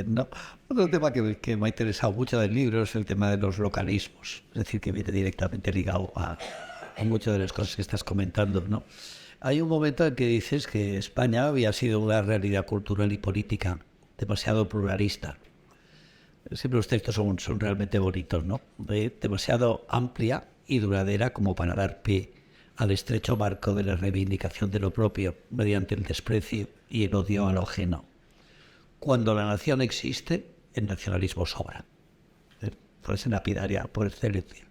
no. Otro tema que me ha interesado mucho del libro es el tema de los localismos, es decir, que viene directamente ligado a muchas de las cosas que estás comentando, ¿no? Hay un momento en que dices que España había sido una realidad cultural y política demasiado pluralista. Siempre los textos son realmente bonitos, ¿no? Demasiado amplia y duradera como para dar pie al estrecho marco de la reivindicación de lo propio mediante el desprecio y el odio a lo ajeno. Cuando la nación existe, el nacionalismo sobra. Frase lapidaria por excelencia.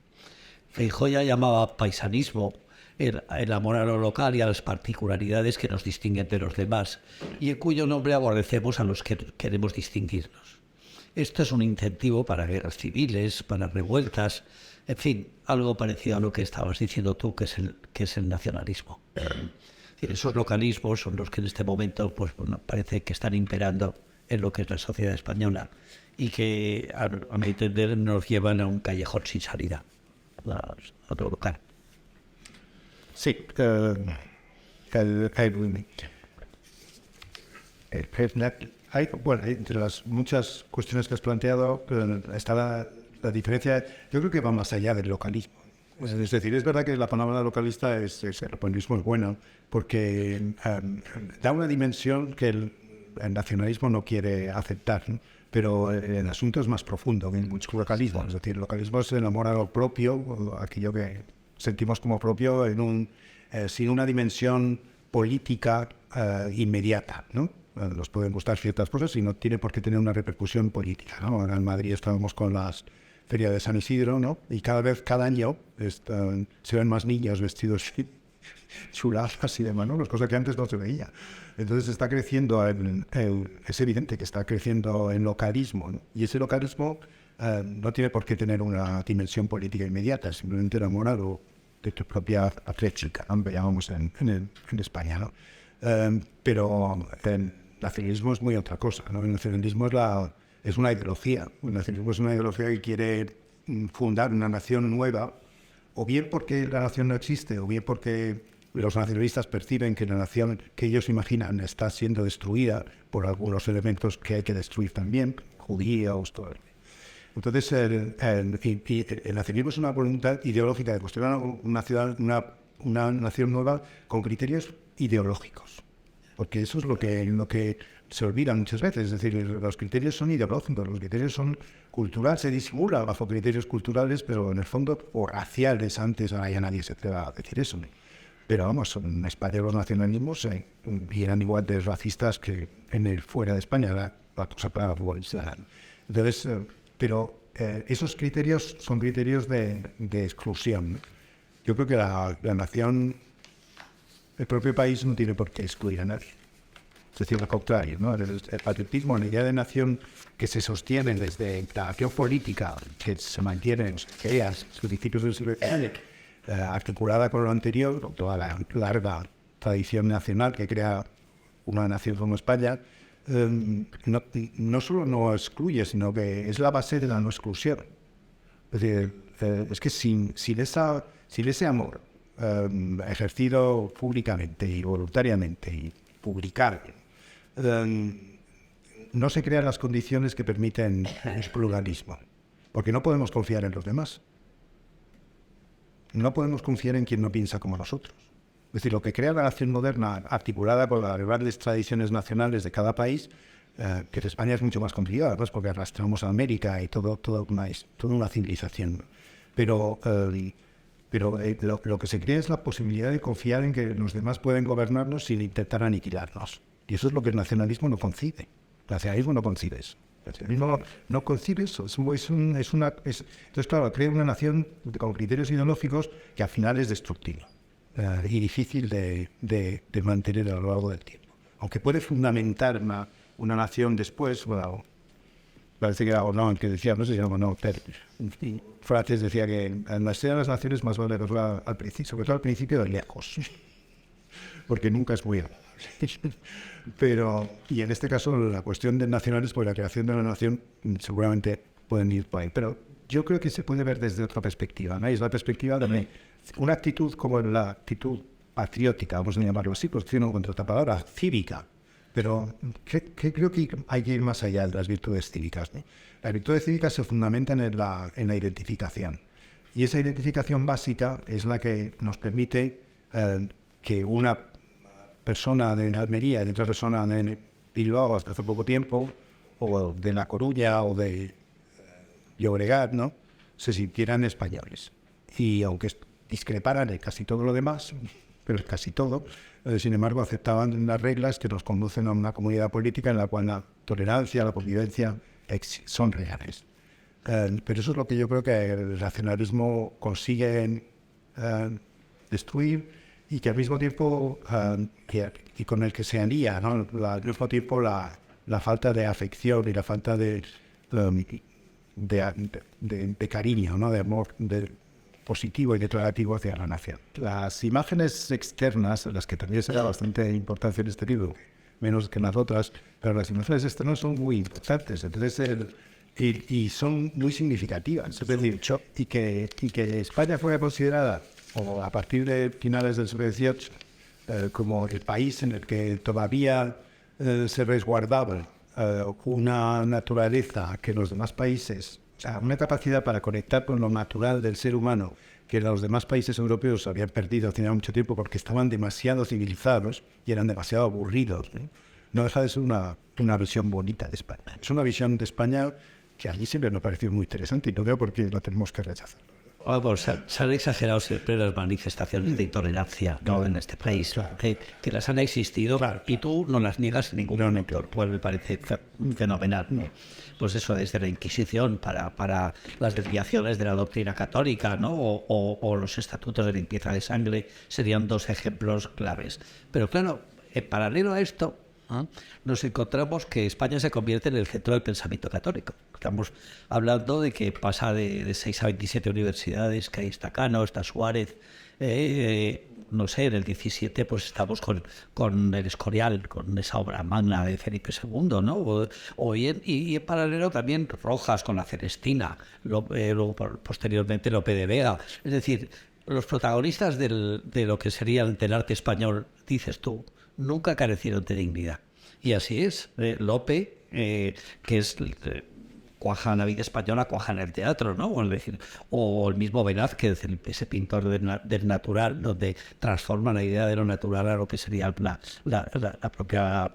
Feijóo ya llamaba paisanismo el amor a lo local y a las particularidades que nos distinguen de los demás y en cuyo nombre aborrecemos a los que queremos distinguirnos. Esto es un incentivo para guerras civiles, para revueltas, en fin, algo parecido a lo que estabas diciendo tú, que es el nacionalismo. Esos localismos son los que en este momento parece que están imperando en lo que es la sociedad española y que, a mi entender, nos llevan a un callejón sin salida, a otro lugar. Sí, Bueno, entre las muchas cuestiones que has planteado, está la diferencia. Yo creo que va más allá del localismo. Es decir, es verdad que la palabra localista el populismo es bueno, porque da una dimensión que el nacionalismo no quiere aceptar, ¿no? Pero el asunto es más profundo que mucho localismo. Es decir, el localismo se enamora de lo propio, aquello que sentimos como propio, sin una dimensión política inmediata, ¿no? Nos pueden gustar ciertas cosas y no tiene por qué tener una repercusión política, ¿no? Ahora en Madrid estábamos con las ferias de San Isidro, ¿no? Y cada año se ven más niños vestidos chulazas y demás, ¿no? Las cosas que antes no se veía. Entonces está creciendo, es evidente que está creciendo en localismo, ¿no? Y ese localismo no tiene por qué tener una dimensión política inmediata, simplemente enamorado de tu propia atlética, ¿no? Llamamos en España, ¿no? Pero el nacionalismo es muy otra cosa, ¿no? El nacionalismo es una ideología. El nacionalismo es una ideología que quiere fundar una nación nueva, o bien porque la nación no existe, o bien porque los nacionalistas perciben que la nación que ellos imaginan está siendo destruida por algunos elementos que hay que destruir también, judíos, todo. Entonces, el nacionalismo es una voluntad ideológica de construir una nación nueva con criterios ideológicos. Porque eso es lo que se olvida muchas veces. Es decir, los criterios son ideológicos, los criterios son culturales, se disimulan bajo criterios culturales, pero en el fondo, o raciales antes, ahora ya nadie se atreve a decir eso, ¿no? Pero vamos, en España los nacionalismos eran igual de racistas que fuera de España, la cosa para futbolizar. Entonces, esos criterios son criterios de exclusión, ¿no? Yo creo que la nación, el propio país no tiene por qué excluir a nadie. Es decir, lo contrario, ¿no? El patriotismo, la idea de nación que se sostiene desde la acción política, que se mantiene en sus principios del siglo XX, articulada con lo anterior, con toda la larga tradición nacional que crea una nación como España, no solo no excluye, sino que es la base de la no exclusión. Es decir, es que sin ese amor ejercido públicamente y voluntariamente y publicar, no se crean las condiciones que permiten el pluralismo, porque no podemos confiar en los demás. No podemos confiar en quien no piensa como nosotros. Es decir, lo que crea la nación moderna, articulada con las grandes tradiciones nacionales de cada país, que en España es mucho más complicado, ¿no? Porque arrastramos a América y toda una civilización. Pero lo que se crea es la posibilidad de confiar en que los demás pueden gobernarnos sin intentar aniquilarnos. Y eso es lo que el nacionalismo no concibe. El nacionalismo no concibe eso. El nacionalismo no concibe eso. Entonces, claro, crea una nación con criterios ideológicos que al final es destructiva y difícil de mantener a lo largo del tiempo. Aunque puede fundamentar una nación después, bueno, parece que era Renan que decía, no sé si era Renan, pero Frates decía que en la historia de las naciones más vale verla al principio, sobre todo al principio de lejos, porque nunca es muy agradable. Y en este caso la cuestión del nacionalismo, pues la creación de una nación seguramente pueden ir por ahí, pero yo creo que se puede ver desde otra perspectiva, ¿no? Es la perspectiva de una actitud como la actitud patriótica, vamos a llamarlo así, pues tiene contra otra palabra, cívica. Pero creo que hay que ir más allá de las virtudes cívicas, ¿no? Las virtudes cívicas se fundamentan en la identificación. Y esa identificación básica es la que nos permite que una persona de Almería y otra persona de Bilbao hasta hace poco tiempo, o de La Coruña o de Llobregat, ¿no?, se sintieran españoles. Y aunque discreparan en casi todo lo demás, pero casi todo, sin embargo aceptaban las reglas que nos conducen a una comunidad política en la cual la tolerancia, la convivencia son reales. Pero eso es lo que yo creo que el nacionalismo consigue destruir y que al mismo tiempo, y con el que se alía, ¿no?, al mismo tiempo la falta de afección y la falta de cariño, ¿no?, de amor, positivo y declarativo hacia la nación. Las imágenes externas, las que también se da bastante importancia en este libro, menos que en las otras, pero las imágenes externas son muy importantes, entonces y son muy significativas. Es decir, y que España fue considerada, o a partir de finales del siglo XVIII, como el país en el que todavía se resguardaba una naturaleza que los demás países, o sea, una capacidad para conectar con lo natural del ser humano que los demás países europeos habían perdido hace mucho tiempo porque estaban demasiado civilizados y eran demasiado aburridos, ¿no? No deja de ser una visión bonita de España. Es una visión de España que a mí siempre me ha parecido muy interesante y no veo por qué la tenemos que rechazar. Vamos, se han exagerado siempre las manifestaciones de intolerancia, ¿no? En este país, Claro. que las han existido, Claro. y tú no las niegas en ningún momento, pues me parece fenomenal, ¿no? Pues eso, desde la Inquisición para las desviaciones de la doctrina católica, ¿no? O los estatutos de limpieza de sangre serían dos ejemplos claves. Pero claro, en paralelo a esto, ¿ah? Nos encontramos que España se convierte en el centro del pensamiento católico. Estamos hablando de que pasa de 6 a 27 universidades, que ahí está Cano, está Suárez, no sé, en el 17 pues estamos con el Escorial, con esa obra magna de Felipe II, ¿no? Y en paralelo también Rojas con la Celestina, luego posteriormente Lope de Vega. Es decir, los protagonistas de lo que sería el arte español, dices tú, nunca carecieron de dignidad. Y así es. Lope, que es... cuaja en la vida española, cuaja en el teatro, ¿no? O, es decir, o el mismo Velázquez, ese pintor del natural, donde transforma la idea de lo natural a lo que sería la propia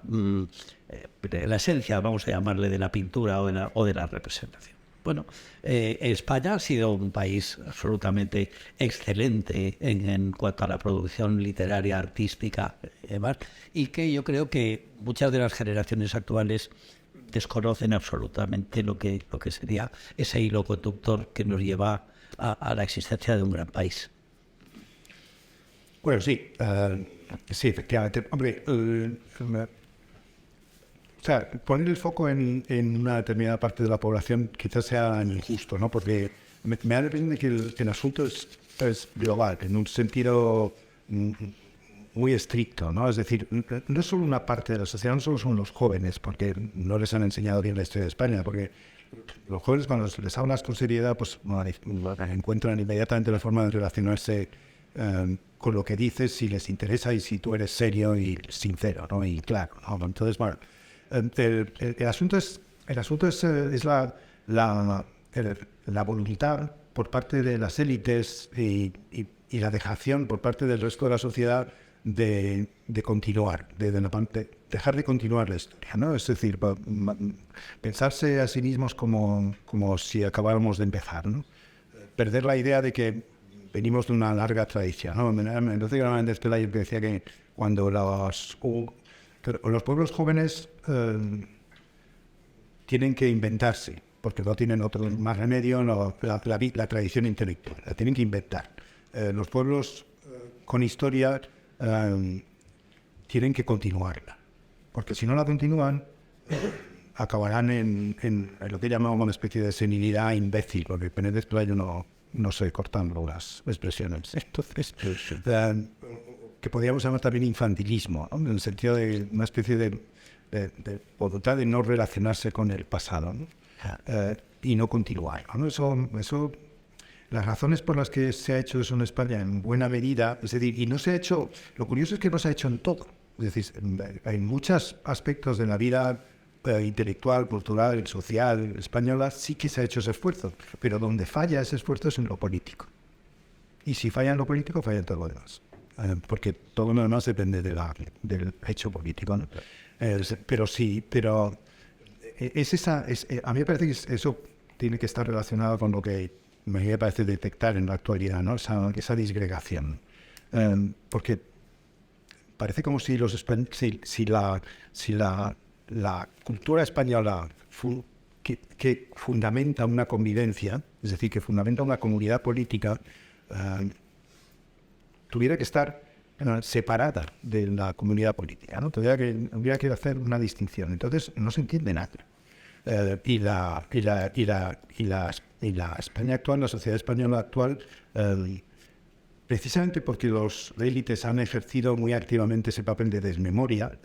la esencia, vamos a llamarle, de la pintura o de la representación. Bueno, España ha sido un país absolutamente excelente en cuanto a la producción literaria, artística y demás, y que yo creo que muchas de las generaciones actuales desconocen absolutamente lo que sería ese hilo conductor que nos lleva a la existencia de un gran país. Bueno, sí, sí, efectivamente. Hombre, o sea, poner el foco en una determinada parte de la población quizás sea injusto, ¿no? Porque me da la impresión de que el asunto es global, en un sentido muy estricto, ¿no? Es decir, no es solo una parte de la sociedad, no solo son los jóvenes, porque no les han enseñado bien la historia de España, porque los jóvenes cuando les hablas con seriedad, pues encuentran inmediatamente la forma de relacionarse con lo que dices, si les interesa y si tú eres serio y sincero, ¿no? Y claro, ¿no? Entonces, bueno, el asunto es la voluntad por parte de las élites y la dejación por parte del resto de la sociedad de continuar, de dejar de continuar la historia, ¿no? Es decir, pensarse a sí mismos como si acabáramos de empezar, ¿no? Perder la idea de que venimos de una larga tradición, ¿no? Entonces, Hernández Pelayo decía que cuando los pueblos jóvenes tienen que inventarse, porque no tienen otro más remedio, la tradición intelectual, la tienen que inventar. Los pueblos con historia tienen que continuarla, porque si no la continúan, acabarán en lo que llamamos una especie de senilidad imbécil, porque Menéndez Pelayo no sé cortando las expresiones. Entonces, que podríamos llamar también infantilismo, ¿no? En el sentido de una especie de voluntad de no relacionarse con el pasado, ¿no? Y no continuar, ¿no? Eso, las razones por las que se ha hecho eso en España en buena medida, es decir, y no se ha hecho, lo curioso es que no se ha hecho en todo, es decir, en muchos aspectos de la vida intelectual, cultural, social española sí que se ha hecho ese esfuerzo, pero donde falla ese esfuerzo es en lo político. Y si falla en lo político, falla en todo lo demás. Porque todo lo demás depende del hecho político, ¿no? Pero a mí me parece que eso tiene que estar relacionado con lo que me parece detectar en la actualidad, ¿no? Esa disgregación. Porque parece como si la cultura española que fundamenta una convivencia, es decir, que fundamenta una comunidad política, tuviera que estar separada de la comunidad política, ¿no? Tuviera que hacer una distinción. Entonces no se entiende nada. Y la España actual, la sociedad española actual, precisamente porque los élites han ejercido muy activamente ese papel de desmemoria,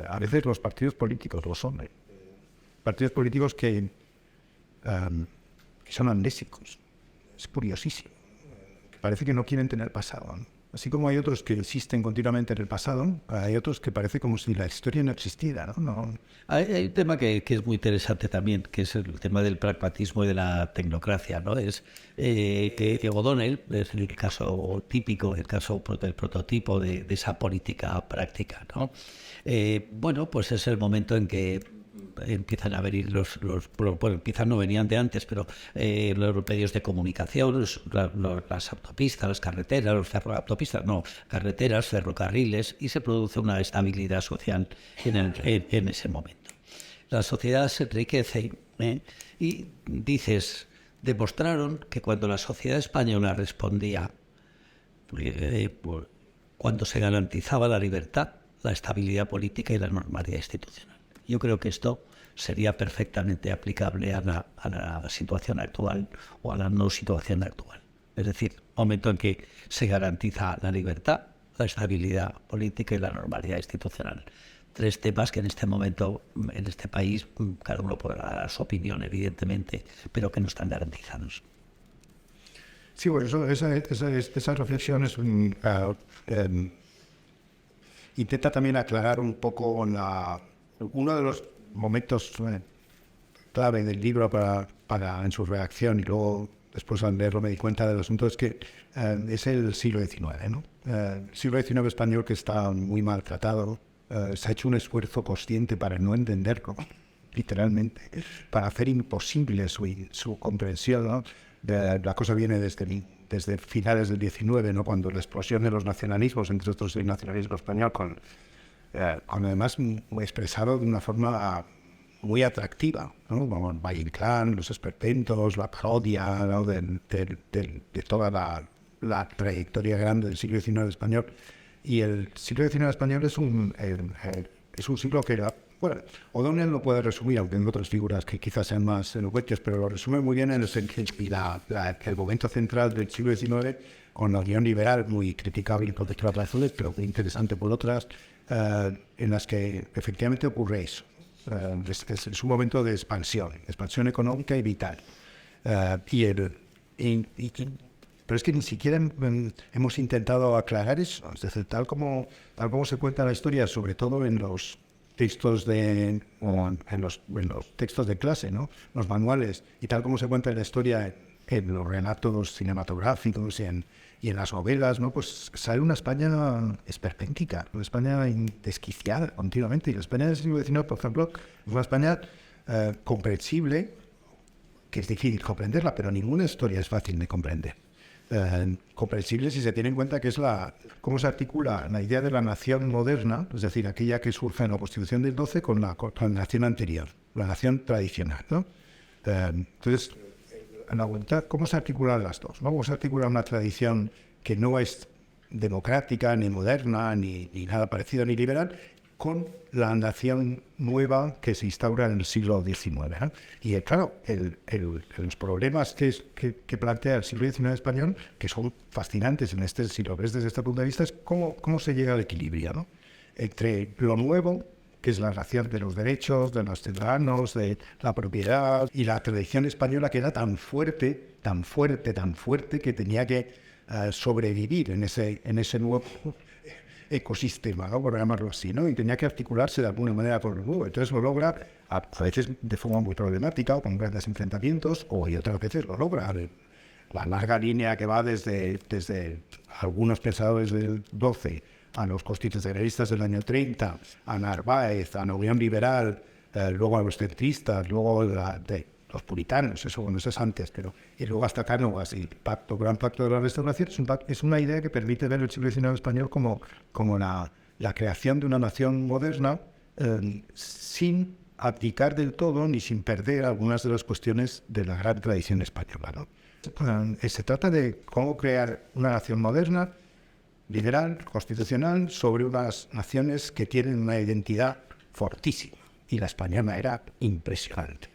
a veces los partidos políticos lo son. Partidos políticos que son amnésicos. Es curiosísimo. Parece que no quieren tener pasado, ¿no? Así como hay otros que insisten continuamente en el pasado, hay otros que parece como si la historia no existiera, ¿no? Hay un tema que es muy interesante también, que es el tema del pragmatismo y de la tecnocracia, ¿no? Es que Diego O'Donnell es el caso típico, el caso del prototipo de esa política práctica, ¿no? Bueno, pues es el momento en que empiezan a venir bueno, empiezan, no venían de antes, pero los medios de comunicación, las autopistas, las carreteras, carreteras, ferrocarriles, y se produce una estabilidad social en ese momento. La sociedad se enriquece, y demostraron que cuando la sociedad española respondía, cuando se garantizaba la libertad, la estabilidad política y la normalidad institucional. Yo creo que esto sería perfectamente aplicable a la situación actual o a la no situación actual. Es decir, momento en que se garantiza la libertad, la estabilidad política y la normalidad institucional. 3 temas que en este momento, en este país, cada uno podrá dar su opinión, evidentemente, pero que no están garantizados. Sí, bueno, esa reflexión es intenta también aclarar un poco uno de los momentos clave del libro para en su reacción, y luego después al leerlo me di cuenta del asunto, es que es el siglo XIX, ¿no? El siglo XIX español, que está muy maltratado, se ha hecho un esfuerzo consciente para no entenderlo, literalmente, para hacer imposible su comprensión, ¿no? La cosa viene desde finales del XIX, ¿no? Cuando la explosión de los nacionalismos, entre otros el nacionalismo español, con además expresado de una forma muy atractiva, ¿no? Como Valle Inclán, los esperpentos, la parodia, ¿no? de toda la trayectoria grande del siglo XIX español. Y el siglo XIX español es un siglo que era... Bueno, O'Donnell lo puede resumir, aunque en otras figuras que quizás sean más elocuentes, pero lo resume muy bien en el momento central del siglo XIX, con la Unión Liberal, muy criticable por otras razones, pero muy interesante por otras, en las que efectivamente ocurre eso. Es un momento de expansión económica y vital. Pero es que ni siquiera hemos intentado aclarar eso. Es decir, tal como se cuenta la historia, sobre todo en los textos en los textos de clase, ¿no? Los manuales, y tal como se cuenta la historia en los relatos cinematográficos y en las novelas, ¿no? Pues sale una España esperpéntica, una España desquiciada continuamente. Y la España del siglo XIX, por ejemplo, es una España comprensible, que es difícil comprenderla, pero ninguna historia es fácil de comprender. Comprensible si se tiene en cuenta que es cómo se articula la idea de la nación moderna, es decir, aquella que surge en la Constitución del 12 con la nación anterior, la nación tradicional, ¿no? Entonces, en aguantar cómo se articulan las dos, ¿no? Cómo se articula una tradición que no es democrática, ni moderna, ni nada parecido, ni liberal, con la nación nueva que se instaura en el siglo XIX, ¿eh? Y claro, los problemas que plantea el siglo XIX español, que son fascinantes si lo ves desde este punto de vista, es cómo se llega al equilibrio, ¿no? Entre lo nuevo, que es la nación de los derechos, de los ciudadanos, de la propiedad, y la tradición española, que era tan fuerte, que tenía que sobrevivir en ese nuevo ecosistema, ¿no? Por llamarlo así, ¿no? Y tenía que articularse de alguna manera con lo nuevo. Entonces lo logra a veces de forma muy problemática o con grandes enfrentamientos, y otras veces lo logra. La larga línea que va desde algunos pensadores del 12 a los constitucionalistas del año 30, a Narváez, a la Unión Liberal, luego a los centristas, luego los puritanos, eso es antes, y luego hasta Cánovas y Gran Pacto de la Restauración, es una idea que permite ver el siglo XIX español como la creación de una nación moderna, sin abdicar del todo ni sin perder algunas de las cuestiones de la gran tradición española, ¿no? Se trata de cómo crear una nación moderna, liberal, constitucional, sobre unas naciones que tienen una identidad fortísima. Y la española era impresionante,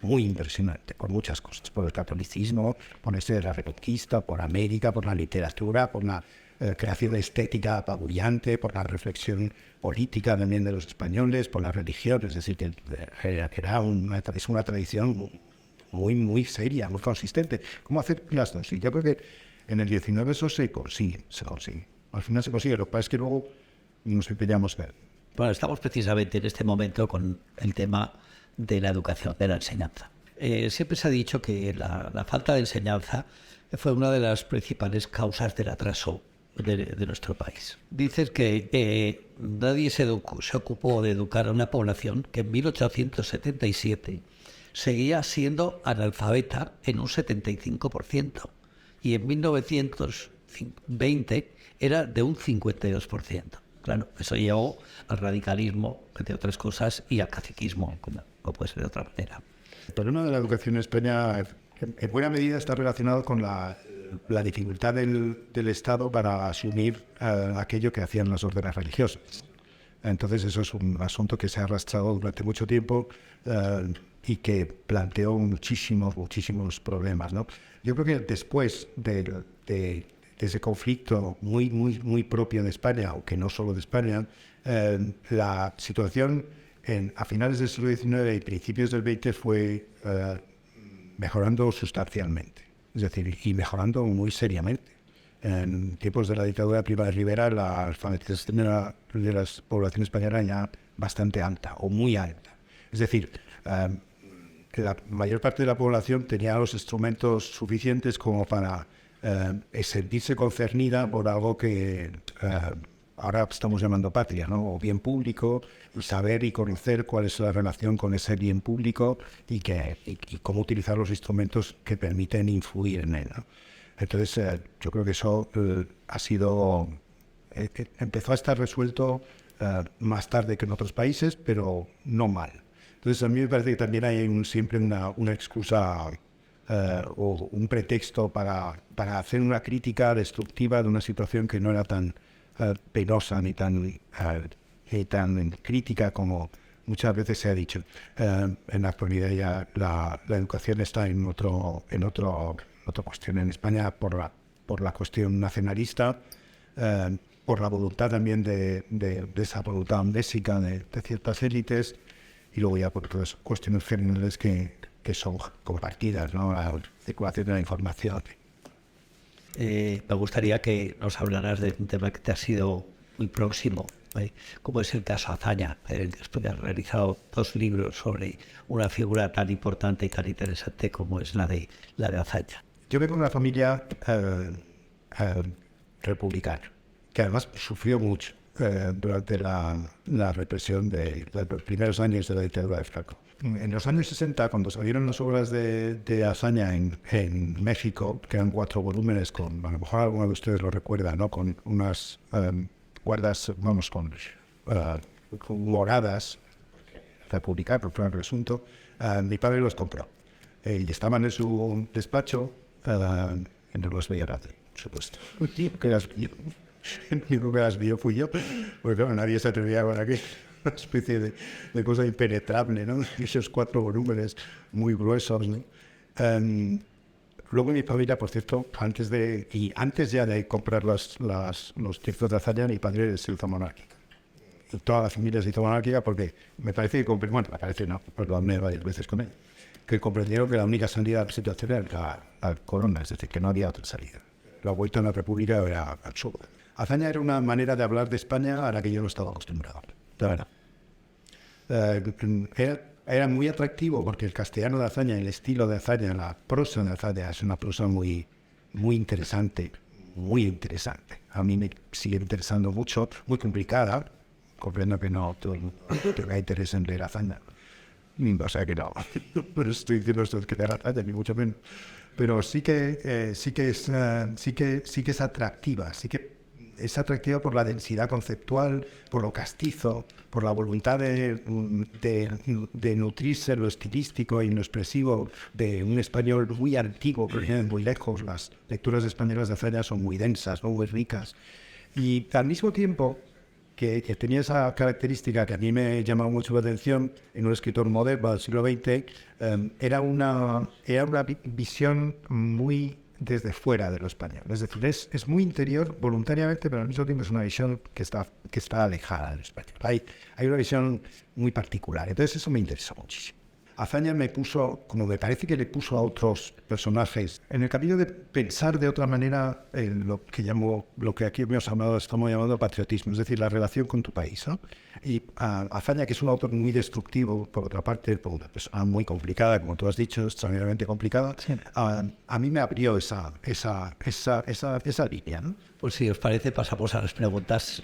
muy impresionante, por muchas cosas, por el catolicismo, por de la Reconquista, por América, por la literatura, por la creación estética apabullante, por la reflexión política también de los españoles, por la religión, es decir, que es una tradición muy, muy seria, muy consistente. ¿Cómo hacer las dos? Y yo creo que en el 19 eso se consigue. al final se consigue. Lo que pasa es que luego nos empeñamos a ver. Bueno, estamos precisamente en este momento con el tema de la educación, de la enseñanza. Siempre se ha dicho que la falta de enseñanza fue una de las principales causas del atraso de nuestro país. Dices que nadie se ocupó de educar a una población que en 1877 seguía siendo analfabeta en un 75% y en 1920 era de un 52%. Claro, eso llevó al radicalismo, entre otras cosas, y al caciquismo, como puede ser de otra manera. El problema de la educación en España, en buena medida, está relacionado con la dificultad del Estado para asumir aquello que hacían las órdenes religiosas. Entonces, eso es un asunto que se ha arrastrado durante mucho tiempo y que planteó muchísimos problemas, ¿no? Yo creo que después de ese conflicto muy propio de España, aunque no solo de España, la situación a finales del siglo XIX y principios del XX fue mejorando sustancialmente, es decir, y mejorando muy seriamente. En tiempos de la dictadura de Primo de Rivera, la alfabetización de las poblaciones españolas era ya bastante alta o muy alta. Es decir, la mayor parte de la población tenía los instrumentos suficientes como para sentirse concernida por algo que ahora estamos llamando patria, ¿no? O bien público, y saber y conocer cuál es la relación con ese bien público y cómo utilizar los instrumentos que permiten influir en él, ¿no? Entonces, yo creo que eso empezó a estar resuelto más tarde que en otros países, pero no mal. Entonces, a mí me parece que también hay siempre una excusa o un pretexto para hacer una crítica destructiva de una situación que no era tan penosa ni tan crítica como muchas veces se ha dicho. En la actualidad ya la educación está en otra cuestión en España por la cuestión nacionalista, por la voluntad también de esa voluntad amnésica de ciertas élites, y luego ya por otras cuestiones generales que son compartidas, ¿no? La circulación de la información. Me gustaría que nos hablaras de un tema que te ha sido muy próximo, como es el caso Azaña. Después de haber realizado 2 libros sobre una figura tan importante y tan interesante como es la de Azaña. Yo vengo de una familia republicana, que además sufrió mucho durante la represión de los primeros años de la dictadura de Franco. En los años 60, cuando salieron las obras de Azaña en México, que eran 4 volúmenes, a lo mejor alguno de ustedes lo recuerda, ¿no? Con unas guardas, con moradas, republicanas, por el asunto, mi padre los compró. Y estaban en su despacho, en los veía nadie, por supuesto. Que las vio. El único que las vio fui yo, porque claro, nadie se atrevía con aquella especie de cosa impenetrable, ¿no? Esos 4 volúmenes muy gruesos, ¿no? Luego mi familia, por cierto, antes ya de comprar los textos de Azaña, mi padre se hizo monárquica. Y toda la familia se hizo monárquica porque me parece que lo hablé varias veces con él, que comprendieron que la única salida de la situación era la corona, es decir, que no había otra salida. La vuelta a la república era absurda. Azaña era una manera de hablar de España a la que yo no estaba acostumbrado, la verdad. Era muy atractivo porque el castellano de Azaña, el estilo de Azaña, la prosa de Azaña es una prosa muy interesante, muy interesante. A mí me sigue interesando mucho, muy complicada. Comprendo que no todo el mundo tenga interés en leer Azaña. O sea que no, pero estoy diciendo esto que leer Azaña, ni mucho menos. Pero sí que es atractiva, sí que es atractiva por la densidad conceptual, por lo castizo, por la voluntad de nutrirse lo estilístico y lo expresivo de un español muy antiguo, que viene muy lejos. Las lecturas españolas de Azaña son muy densas, ¿no? Muy ricas. Y al mismo tiempo que tenía esa característica que a mí me llamaba mucho la atención en un escritor moderno del siglo XX, era una visión muy desde fuera de lo español. Es decir, es muy interior voluntariamente, pero al mismo tiempo es una visión que está alejada del español. Hay una visión muy particular. Entonces eso me interesa muchísimo. Azaña me puso, como me parece que le puso a otros personajes, en el camino de pensar de otra manera en lo que aquí estamos llamando patriotismo, es decir, la relación con tu país, ¿no? Y Azaña, que es un autor muy destructivo, por otra parte, por una persona muy complicada, como tú has dicho, extraordinariamente complicada, Sí. a mí me abrió esa línea, ¿no? Pues si os parece, pasamos a las preguntas.